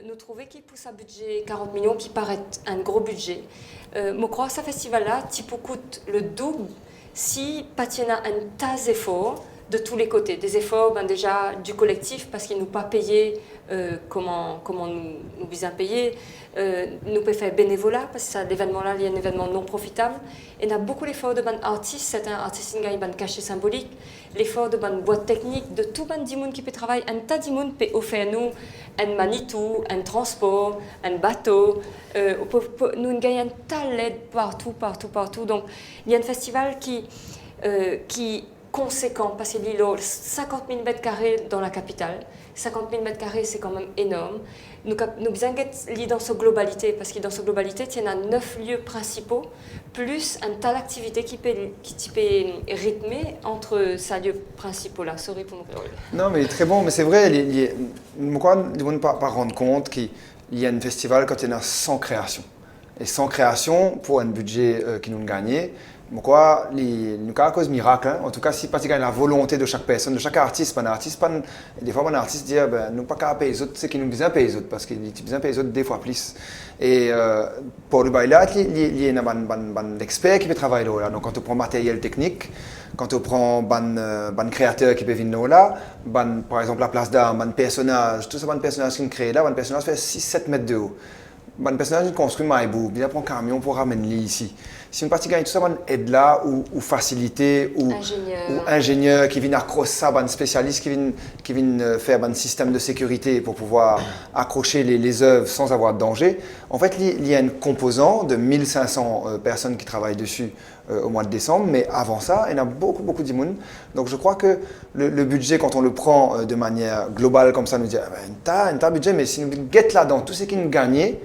Nous nous trouvons qu'il pousse un budget 40 millions qui paraît un gros budget. Je crois que ce festival-là, coûte le double si pas y a un tas d'efforts de tous les côtés. Des efforts déjà du collectif parce qu'ils ne nous pas payé comment nous besoin payer. Nous pouvons faire bénévolat parce que l'événement-là il y a un événement non profitable. Et il y a beaucoup d'efforts de artistes, certains artistes qui ont un cachet symbolique, l'effort de boîte technique, de tout le monde qui peut travailler. Un tas de monde peut offrir nous un Manitou, un transport, un bateau. Nous gagnons un tas d'aide partout. Donc il y a un festival qui conséquent parce qu'il y a 50 000 mètres carrés dans la capitale. 50 000 mètres carrés, c'est quand même énorme. Nous besoin d'être dans sa globalité parce que dans sa globalité, il y a 9 lieux principaux plus un tas d'activités qui peut rythmer entre ces lieux principaux là. Sorry pour me Non, mais très bon, mais c'est vrai. Pourquoi ne pas rendre compte qu'il y a un festival quand il y a 100 créations et 100 créations pour un budget qui nous gagne. Pourquoi nous avons cause miracle, hein? En tout cas, si pas la volonté de chaque personne, de chaque artiste, des fois, un artiste dit nous pas qu'à payer les autres, c'est qu'ils nous besoin payer les autres parce qu'ils ont besoin payer les autres des fois plus. Et pour le bail là, il y a un expert qui peut travailler là. Donc, quand on prend matériel technique, quand on prend un créateur qui peut venir là, par exemple la place d'art, un personnage, tout ça, un personnage qui crée là, un personnage fait 6-7 mètres de haut. Un personnage qui construit Maïbou, il prend un camion pour ramener ici. Si une partie gagne tout ça, on aide là ou facilité ou ingénieur qui vient accrocher ça, un spécialiste qui vient faire un système de sécurité pour pouvoir accrocher les œuvres sans avoir de danger. En fait, il y a un composant de 1500 personnes qui travaillent dessus au mois de décembre, mais avant ça, il y en a beaucoup de monde. Donc je crois que le budget, quand on le prend de manière globale comme ça, nous dit un tas de budget, mais si nous guettons là-dedans tout ce qui nous gagne,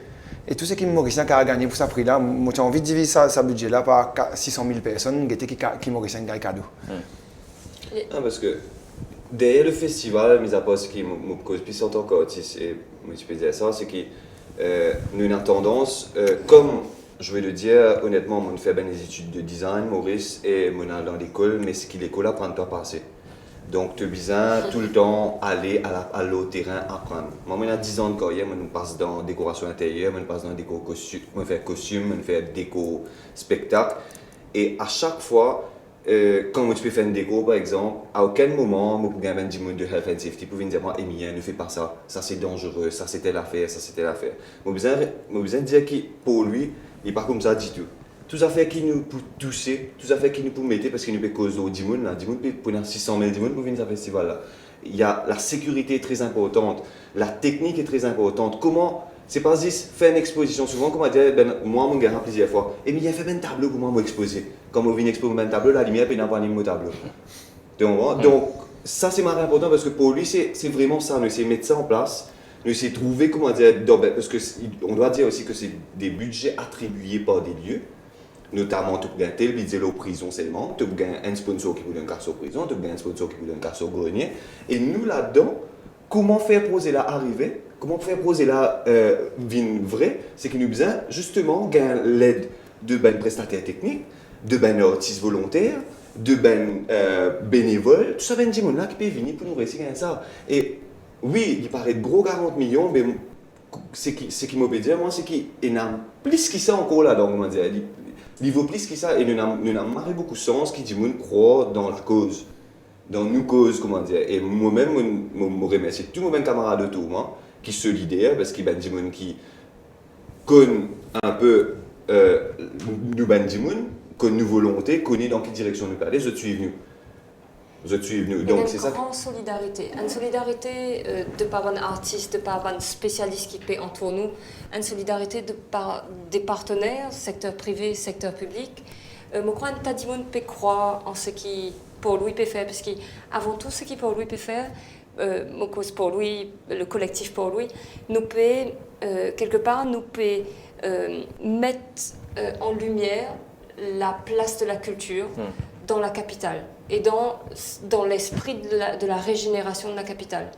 et tout ce qui est mauricien qui a gagné pour ce prix-là, moi j'ai envie de diviser ce budget-là par 600 000 personnes qui mauricien gagne cadeau. Parce que derrière le festival, mis à part ce qui me cause plus en tant qu'artiste, et moi je peux dire ça, c'est que nous avons tendance, comme je vais le dire honnêtement, on fait des études de design, Maurice, et on est dans l'école, mais ce que l'école apprend pas passer. Donc, tu as besoin tout le temps aller à l'autre terrain apprendre. Moi, j'ai 10 ans de carrière, je passe dans décoration intérieure, je passe dans déco costume, je fais costume, je fais déco spectacle. Et à chaque fois, quand tu peux faire une déco, par exemple, à aucun moment, je peux gagner du monde de health and safety pour venir dire, moi, Emilien, ne fais pas ça, ça c'est dangereux, ça c'était l'affaire, ça c'était l'affaire. J'ai besoin de dire que pour lui, il n'est pas comme ça du tout. Tout ça fait qui nous peut toucher, tout ça fait qui nous peut mettre parce qu'il nous peut causer au Dimoun, là, Dimoun peut prendre 600 000 Dimoun pour venir à ce festival là. Il y a la sécurité est très importante, la technique est très importante. Comment, c'est pas juste faire une exposition, souvent comme on dit, moi mon gars plusieurs fois, et bien il a fait un tableau pour moi exposer. Quand on vient exposer un tableau, la lumière peut n'avoir mon tableau. Donc ça c'est marrant important parce que pour lui c'est vraiment ça, nous essayons de mettre ça en place. Nous essayons de trouver comment dire, parce qu'on doit dire aussi que c'est des budgets attribués par des lieux. Notamment, tu peux gagner tel aux prison seulement, tu peux gagner un sponsor qui voulait un carceau prison, tu peux gagner un sponsor qui voulait un carceau grenier. Et nous là-dedans, comment faire poser là arriver, comment faire poser là vin vrai, c'est que nous besoin justement gagner l'aide de ben prestataires techniques, de ben artistes volontaires, de ben bénévoles, tout ça ben du monde là qui peut venir pour nous réussir à ça. Et oui, il paraît de gros 40 millions, mais ce qui m'a dire moi, c'est qu'il y en a plus qui ça encore là, donc on va dire. Il vaut plus que ça, et nous avons beaucoup de sens qui dit qu'on croit dans la cause, dans nos causes, comment dire. Et moi-même, je remercie tous mes camarades autour de moi qui sont solidaires, parce qu'il y a des gens qui connaissent un peu nous, connaissent nos volontés, connaissent dans quelle direction nous parler, je suis venu. Donc c'est ça. Une grande solidarité. Une solidarité de par un artiste, de par un spécialiste qui peut entourer nous. Une solidarité de par des partenaires, secteur privé, secteur public. Je crois que tout le monde peut croire en ce qui pour lui peut faire. Parce qu'avant tout, ce qui pour lui peut faire, pour lui, le collectif pour lui, nous peut, quelque part, nous peut mettre en lumière la place de la culture dans la capitale et dans l'esprit de la régénération de la capitale.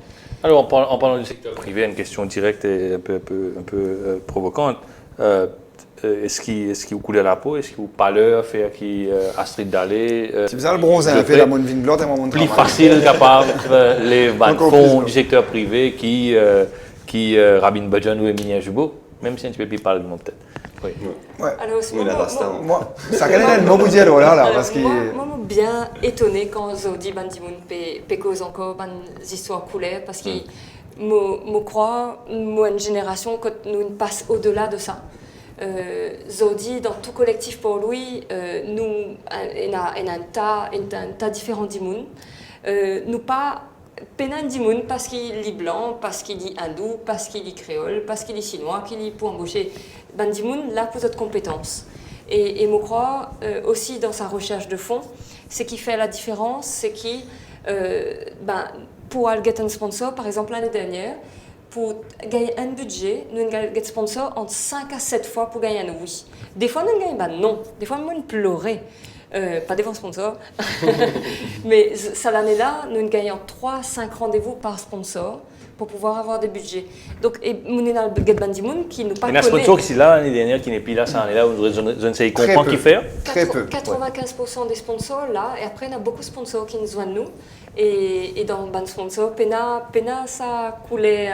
Alors, en parlant du secteur privé, une question directe et un peu provocante. Est-ce qu'il vous coule à la peau? Est-ce qu'il vous parle faire qui Astrid Dallé c'est bizarre le bronzé, fait la monne vine blanche et mon plus facile capable les fonds du secteur privé qui qui Rabin Badjan ou Emilia Jubo, même si tu peux plus parler de moi peut-être. Oui. Ouais. Alors, Oui, la rasta. Moi, ça connaît le mot vous dire là, alors, parce que. moi, bien étonné quand Zodi Bandimoun pécose encore des histoires coulaient parce que je crois, moi, une génération, quand nous passe au-delà de ça. Zodi, dans tout collectif pour lui, nous, il a un tas différents d'imoun. Nous pas pénin d'imoun parce qu'il est blanc, parce qu'il est hindou, parce qu'il est créole, parce qu'il est chinois, qu'il est pour embaucher. Bandimoun, là, pour d'autres compétences. Et je crois aussi dans sa recherche de fond, ce qui fait la différence, c'est qu'il, pour aller get un sponsor, par exemple l'année dernière, pour gagner un budget, nous avons des sponsors entre 5 à 7 fois pour gagner un oui. Des fois, nous gagnons non. Des fois, nous pleurer. Pas des fois sponsors. Mais cette année-là, nous gagnons 3 à 5 rendez-vous par sponsor pour pouvoir avoir des budgets. Donc, nous avons le Get Bandimoun qui nous pas Il y a un sponsor qui est là l'année dernière, qui n'est plus là, cette année-là, je ne sais pas comment qui fait. Très peu. 95% des sponsors là, et après, il y a beaucoup de sponsors qui nous joignent nous. Et dans le sponsor, Pena, ça coulait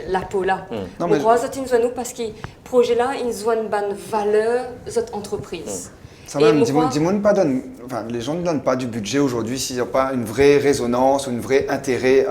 la peau là. Non, mais mais- crois que nous joignent nous parce que projet là, ils nous joignent une valeur de notre entreprise. Ça Et même, moi, les gens ne donnent pas du budget aujourd'hui s'ils n'ont pas une vraie résonance ou un vrai intérêt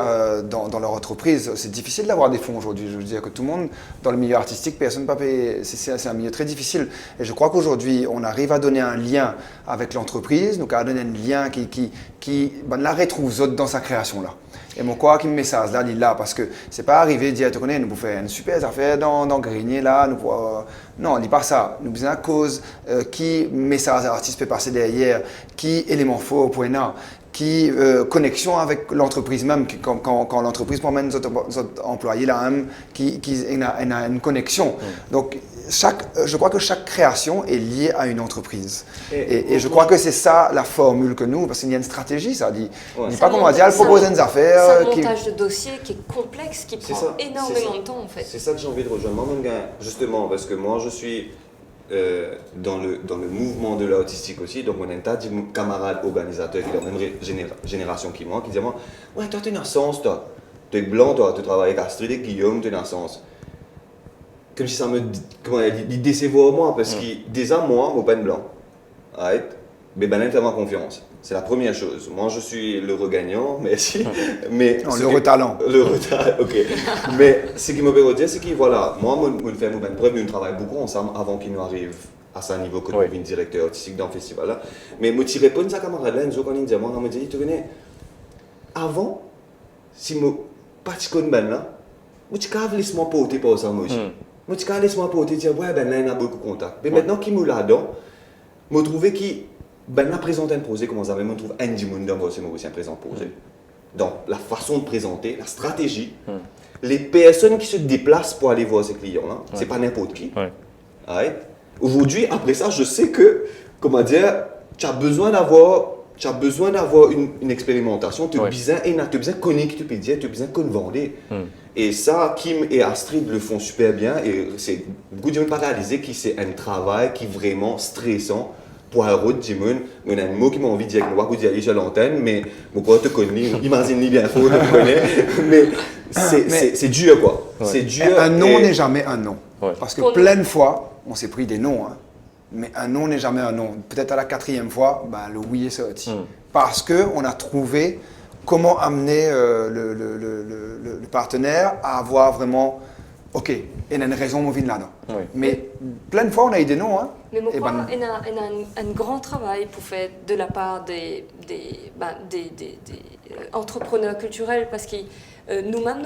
dans leur entreprise. C'est difficile d'avoir des fonds aujourd'hui. Je veux dire que tout le monde, dans le milieu artistique, personne ne peut pas payer. C'est un milieu très difficile. Et je crois qu'aujourd'hui, on arrive à donner un lien avec l'entreprise, donc à donner un lien qui la retrouve dans sa création là. Et mon quoi qui me met ça là, il est là parce que c'est pas arrivé de dire, tu connais, nous pouvons faire une super affaire dans Grigny là, nous pouvons, non, on dit pas ça. Nous besoin de cause qui message artiste peut passer derrière, qui élément fort pour ENA, qui connexion avec l'entreprise même, quand l'entreprise promène nos employés là même, qui a une connexion. Donc je crois que chaque création est liée à une entreprise. Et je crois que c'est ça la formule que nous, parce qu'il y a une stratégie, ça dit. On dit pas comment on dit, elle propose des affaires. C'est un montage de dossier qui est complexe, qui C'est prend ça, énormément de temps en fait. C'est ça que j'ai envie de rejoindre. Moi, mon gars, justement, parce que moi, je suis dans le mouvement de l'autistique aussi. Donc, on a un tas de camarades organisateurs qui sont de la même génération que moi, qui disent moi, ouais, toi, tu as un sens, toi. Tu es blanc, toi, tu travailles avec Astrid et Guillaume, tu as un sens. Comme si ça me décevait moi, parce que déjà, moi, je suis pas blanc. Right? Mais ben, fais-moi confiance. C'est la première chose. Moi, je suis le regagnant, merci. Mais Non, le retalent. Le retard, ok. Mais ce qui me peut dire, c'est que voilà, moi, je fais une preuve, nous travaillons beaucoup ensemble avant qu'il nous arrive à ce niveau que nous devions directeur artistique dans le festival là. Mais je ne réponds pas à camarade là, quand il dit, moi, je me dis, tu connais, avant, si je ne pas ben là, je ne laisse-moi porter par ça, moi aussi. Je ne laisse-moi porter, dire, ouais, ben là, il y a beaucoup de contacts. Mais maintenant qu'il me l'a dedans, je trouve que ben la présenter un projet, comment ça va, je trouve un monde dans aussi un présent projet. Donc la façon de présenter, la stratégie, les personnes qui se déplacent pour aller voir ces clients-là, c'est pas n'importe qui. Right? Aujourd'hui, après ça, je sais que, comment dire, tu as besoin d'avoir une expérimentation, tu as besoin de connaître, tu peux dire, tu as besoin de vendre. Et ça, Kim et Astrid le font super bien, et c'est beaucoup de gens pas réaliser que c'est un travail qui est vraiment stressant. Pour un road, Jimon, il y a un mot qui m'a envie de dire, je vais aller sur l'antenne, mais je ne te connais, imagine-le bien fort, je te connais. Mais c'est dur, quoi. C'est dur. Un non n'est jamais un non. Ouais. Parce que plein de fois, on s'est pris des noms, hein. Mais un non n'est jamais un non. Peut-être à la 4e fois, le oui est sorti. Parce qu'on a trouvé comment amener le partenaire à avoir vraiment, ok, il y a une raison, on vient là-dedans. Oui. Mais plein de fois, on a eu des noms. Hein. Mais moi, il y a un grand travail pour faire de la part des entrepreneurs culturels parce que nous-mêmes,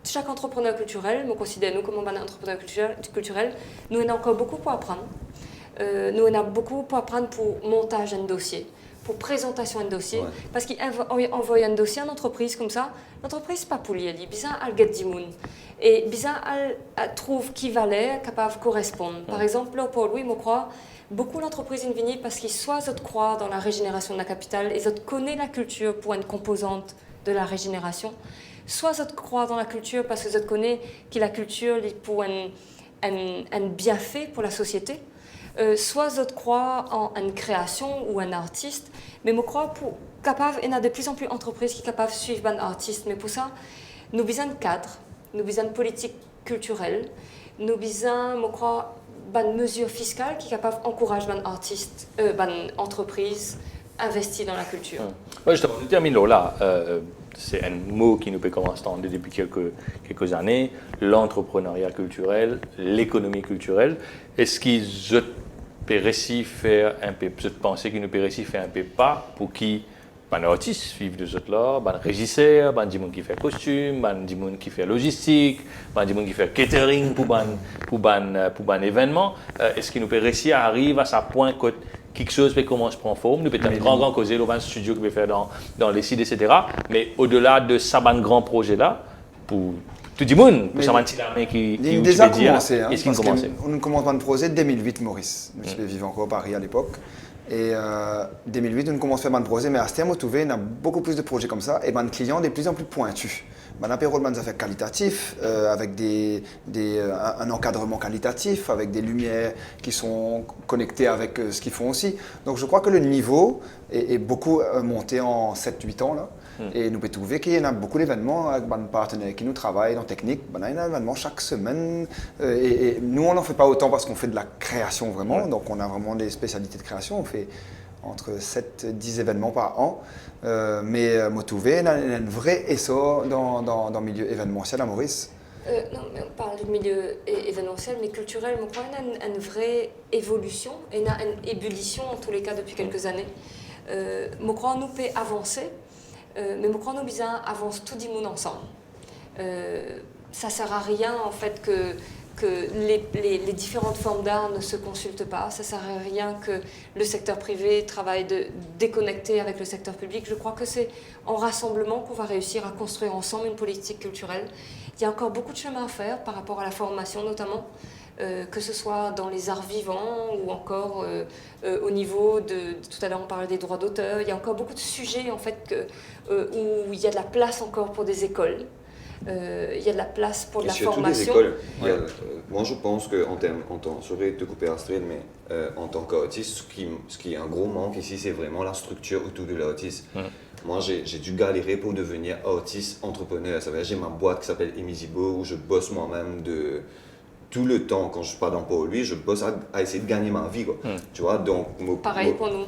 chaque entrepreneur culturel, nous considérons comme un entrepreneur culturel, nous avons encore beaucoup pour apprendre. Nous avons beaucoup pour apprendre pour montage d'un dossier, pour présentation d'un dossier. Ouais. Parce qu'envoyer un dossier à une entreprise comme ça, l'entreprise n'est pas pour lui, elle est bizarre, elle get du monde. Et bizarre, elle trouve qui valait, capable de correspondre. Par exemple, là, pour lui, je crois, beaucoup d'entreprises viennent parce qu'ils soit ils croient dans la régénération de la capitale et ils connaissent la culture pour une composante de la régénération, soit ils croient dans la culture parce qu'ils connaissent que la culture est pour un bienfait pour la société. Soit ils croient en une création ou un artiste, mais je crois il y a de plus en plus d'entreprises qui sont capables de suivre un artiste. Mais pour ça, nous avons besoin de cadres, nous avons une politique culturelle, nous avons, je crois, une mesure fiscale qui est capable d'encourager les artistes, les entreprises à investir dans la culture. Ouais, justement, nous terminons là. C'est un mot qui nous peut commencer à entendre depuis quelques années, l'entrepreneuriat culturel, l'économie culturelle. Est-ce qu'ils peut réussir faire un peu, vous pensez qu'ils nous peut réussir faire un peu pas pour qui les artistes vivent de ce là, les régisseurs, les gens qui font costume, les gens qui font logistique, les gens qui font catering pour un événement. Est-ce qu'ils nous peut réussir à arriver à ce point que quelque chose peut commencer à prendre forme, nous peut-être un grand causé, un studio qui peut faire dans les sites, etc. Mais au-delà de ça, un grand projet-là, pour tout le monde, pour ça, qui déjà commencé. Est-ce qu'il commence? On commence un projet 2008, Maurice. Nous vivions encore à Paris à l'époque. Et 2008, on commence à faire un projet, mais à ce terme, on a beaucoup plus de projets comme ça, et un client de plus en plus pointu. On a des affaires qualitatives, avec un encadrement qualitatif, avec des lumières qui sont connectées avec ce qu'ils font aussi. Donc je crois que le niveau est beaucoup monté en 7-8 ans. Là. Et nous pouvons trouver qu'il y a beaucoup d'événements avec des partenaires qui nous travaillent dans technique. Il y a un événement chaque semaine. Et nous, on n'en fait pas autant parce qu'on fait de la création vraiment. Donc on a vraiment des spécialités de création. On fait entre 7 et 10 événements par an. Mais Motouvé, il y a un vrai essor dans le milieu événementiel à Maurice. Non, mais on parle du milieu événementiel, mais culturel, je crois qu'il y a une vraie évolution, et une ébullition en tous les cas depuis quelques années. Je crois que nous pouvons avancer, mais je crois que nous avancent tout le monde ensemble. Ça ne sert à rien en fait que les différentes formes d'art ne se consultent pas. Ça ne sert à rien que le secteur privé travaille déconnecté avec le secteur public. Je crois que c'est en rassemblement qu'on va réussir à construire ensemble une politique culturelle. Il y a encore beaucoup de chemin à faire par rapport à la formation notamment, que ce soit dans les arts vivants ou encore au niveau de tout à l'heure on parlait des droits d'auteur. Il y a encore beaucoup de sujets en fait où il y a de la place encore pour des écoles. Il y a de la place pour de la formation. Des écoles. Moi, je pense que je vais te couper Astrid, mais en tant qu'autiste, ce qui est un gros manque ici, c'est vraiment la structure autour de l'autisme. Moi, j'ai dû galérer pour devenir autiste entrepreneur. Ça veut dire, j'ai ma boîte qui s'appelle Emisibo, où je bosse moi-même tout le temps. Quand je suis pas dans Pôle, lui, je bosse à essayer de gagner ma vie, quoi. Tu vois, donc pareil pour nous.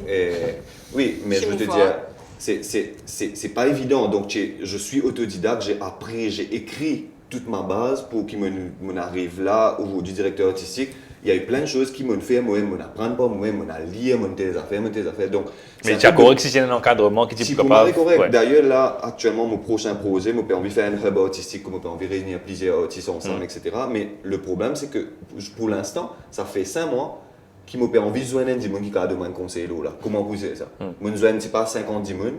Oui, mais je veux te dire. C'est pas évident. Donc, je suis autodidacte, j'ai appris, j'ai écrit toute ma base pour qu'il m'en arrive là, aujourd'hui directeur artistique. Il y a eu plein de choses qui m'ont fait, moi, m'en apprendre pas, moi, m'en lire, m'en tes affaires. Donc, mais tu as correct si c'est un encadrement qui t'est capable. Correct. Ouais. D'ailleurs, là, actuellement, mon prochain projet, j'ai envie de faire un hub artistique, j'ai envie de réunir plusieurs artistes ensemble, etc. Mais le problème, c'est que pour l'instant, ça fait 5 mois qui m'ont envie de joindre des gens qui ont demandé un conseil là. Comment vous savez ça? Mon joindre, c'est pas 50 personnes.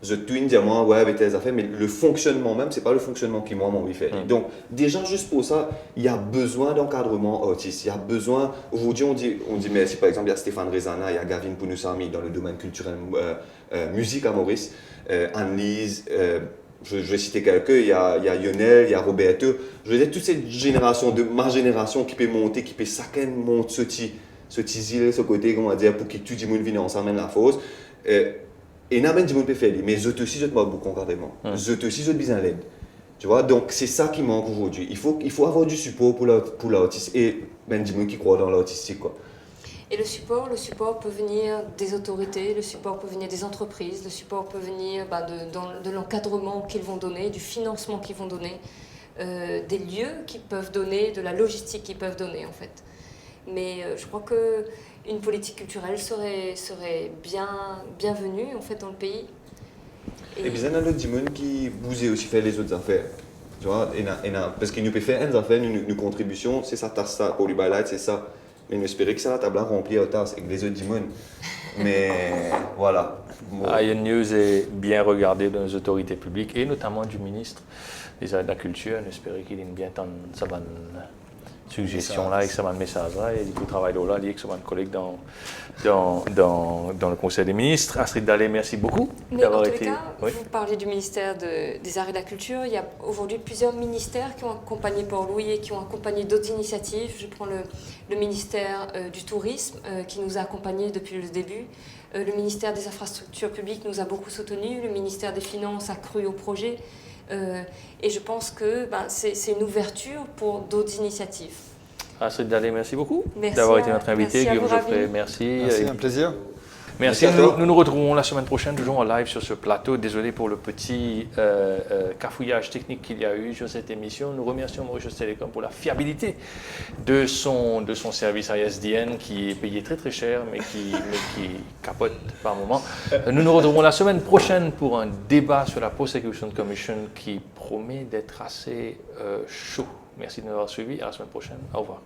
Je twin dire moi ouais avec tes affaires, mais le fonctionnement même, c'est pas le fonctionnement qui moi m'a envie de faire. Donc déjà juste pour ça, il y a besoin d'encadrement autiste. Il y a besoin. Aujourd'hui on dit mais si par exemple il y a Stéphane Rezana, il y a Gavin Pounoussami dans le domaine culturel musique à Maurice, Anne-Lise. Je vais citer quelqu'un, il y a Lionel, il y a Roberto. Je veux dire toute cette génération de ma génération qui peut monter, qui peut chacun monter ce tiser ce côté comment dire pour que tout le monde vienne ensemble la force et n'a même du monde peut faire mais je aussi je te manque beaucoup encadrement je aussi je besoin d'aide tu vois donc c'est ça qui manque aujourd'hui il faut avoir du support pour l'artiste et même du monde qui croit dans l'artistique quoi. Et le support peut venir des autorités, le support peut venir des entreprises, le support peut venir de l'encadrement qu'ils vont donner, du financement qu'ils vont donner, des lieux qu'ils peuvent donner, de la logistique qu'ils peuvent donner en fait. Mais je crois qu'une politique culturelle serait bienvenue en fait dans le pays. Et bien, il y a d'autres gens qui bousent aussi faire les autres affaires. Tu vois, parce qu'ils nous peuvent faire une affaire, une contribution, c'est ça, tasse ça, pour lui balader, c'est ça. Mais nous espérons que ça la table remplie à tasse avec les autres gens. Mais voilà. Iron News est bien regardé dans les autorités publiques et notamment du ministre des Arts et de la Culture. Nous espérons qu'il ait bien tant ça va suggestion là, avec ce message là, et du coup, travail là, avec ce collègue dans le Conseil des ministres. Astrid Dallé, merci beaucoup d'avoir été. Mais en tous les cas, vous parlez du ministère des Arts et de la Culture. Il y a aujourd'hui plusieurs ministères qui ont accompagné Port-Louis et qui ont accompagné d'autres initiatives. Je prends le ministère du Tourisme qui nous a accompagnés depuis le début. Le ministère des Infrastructures publiques nous a beaucoup soutenus. Le ministère des Finances a cru au projet. Et je pense que c'est une ouverture pour d'autres initiatives. Astrid Dallé, merci beaucoup Merci d'avoir été notre invité. merci à Guillaume vous, Geoffrey, Ravine. merci. Merci, un plaisir. Merci. Merci à toi. Nous nous retrouvons la semaine prochaine, toujours en live sur ce plateau. Désolé pour le petit cafouillage technique qu'il y a eu sur cette émission. Nous remercions Mauritius Telecom pour la fiabilité de son service ISDN qui est payé très très cher, mais qui capote par moment. Nous nous retrouvons la semaine prochaine pour un débat sur la Prosecution Commission qui promet d'être assez chaud. Merci de nous avoir suivis. À la semaine prochaine. Au revoir.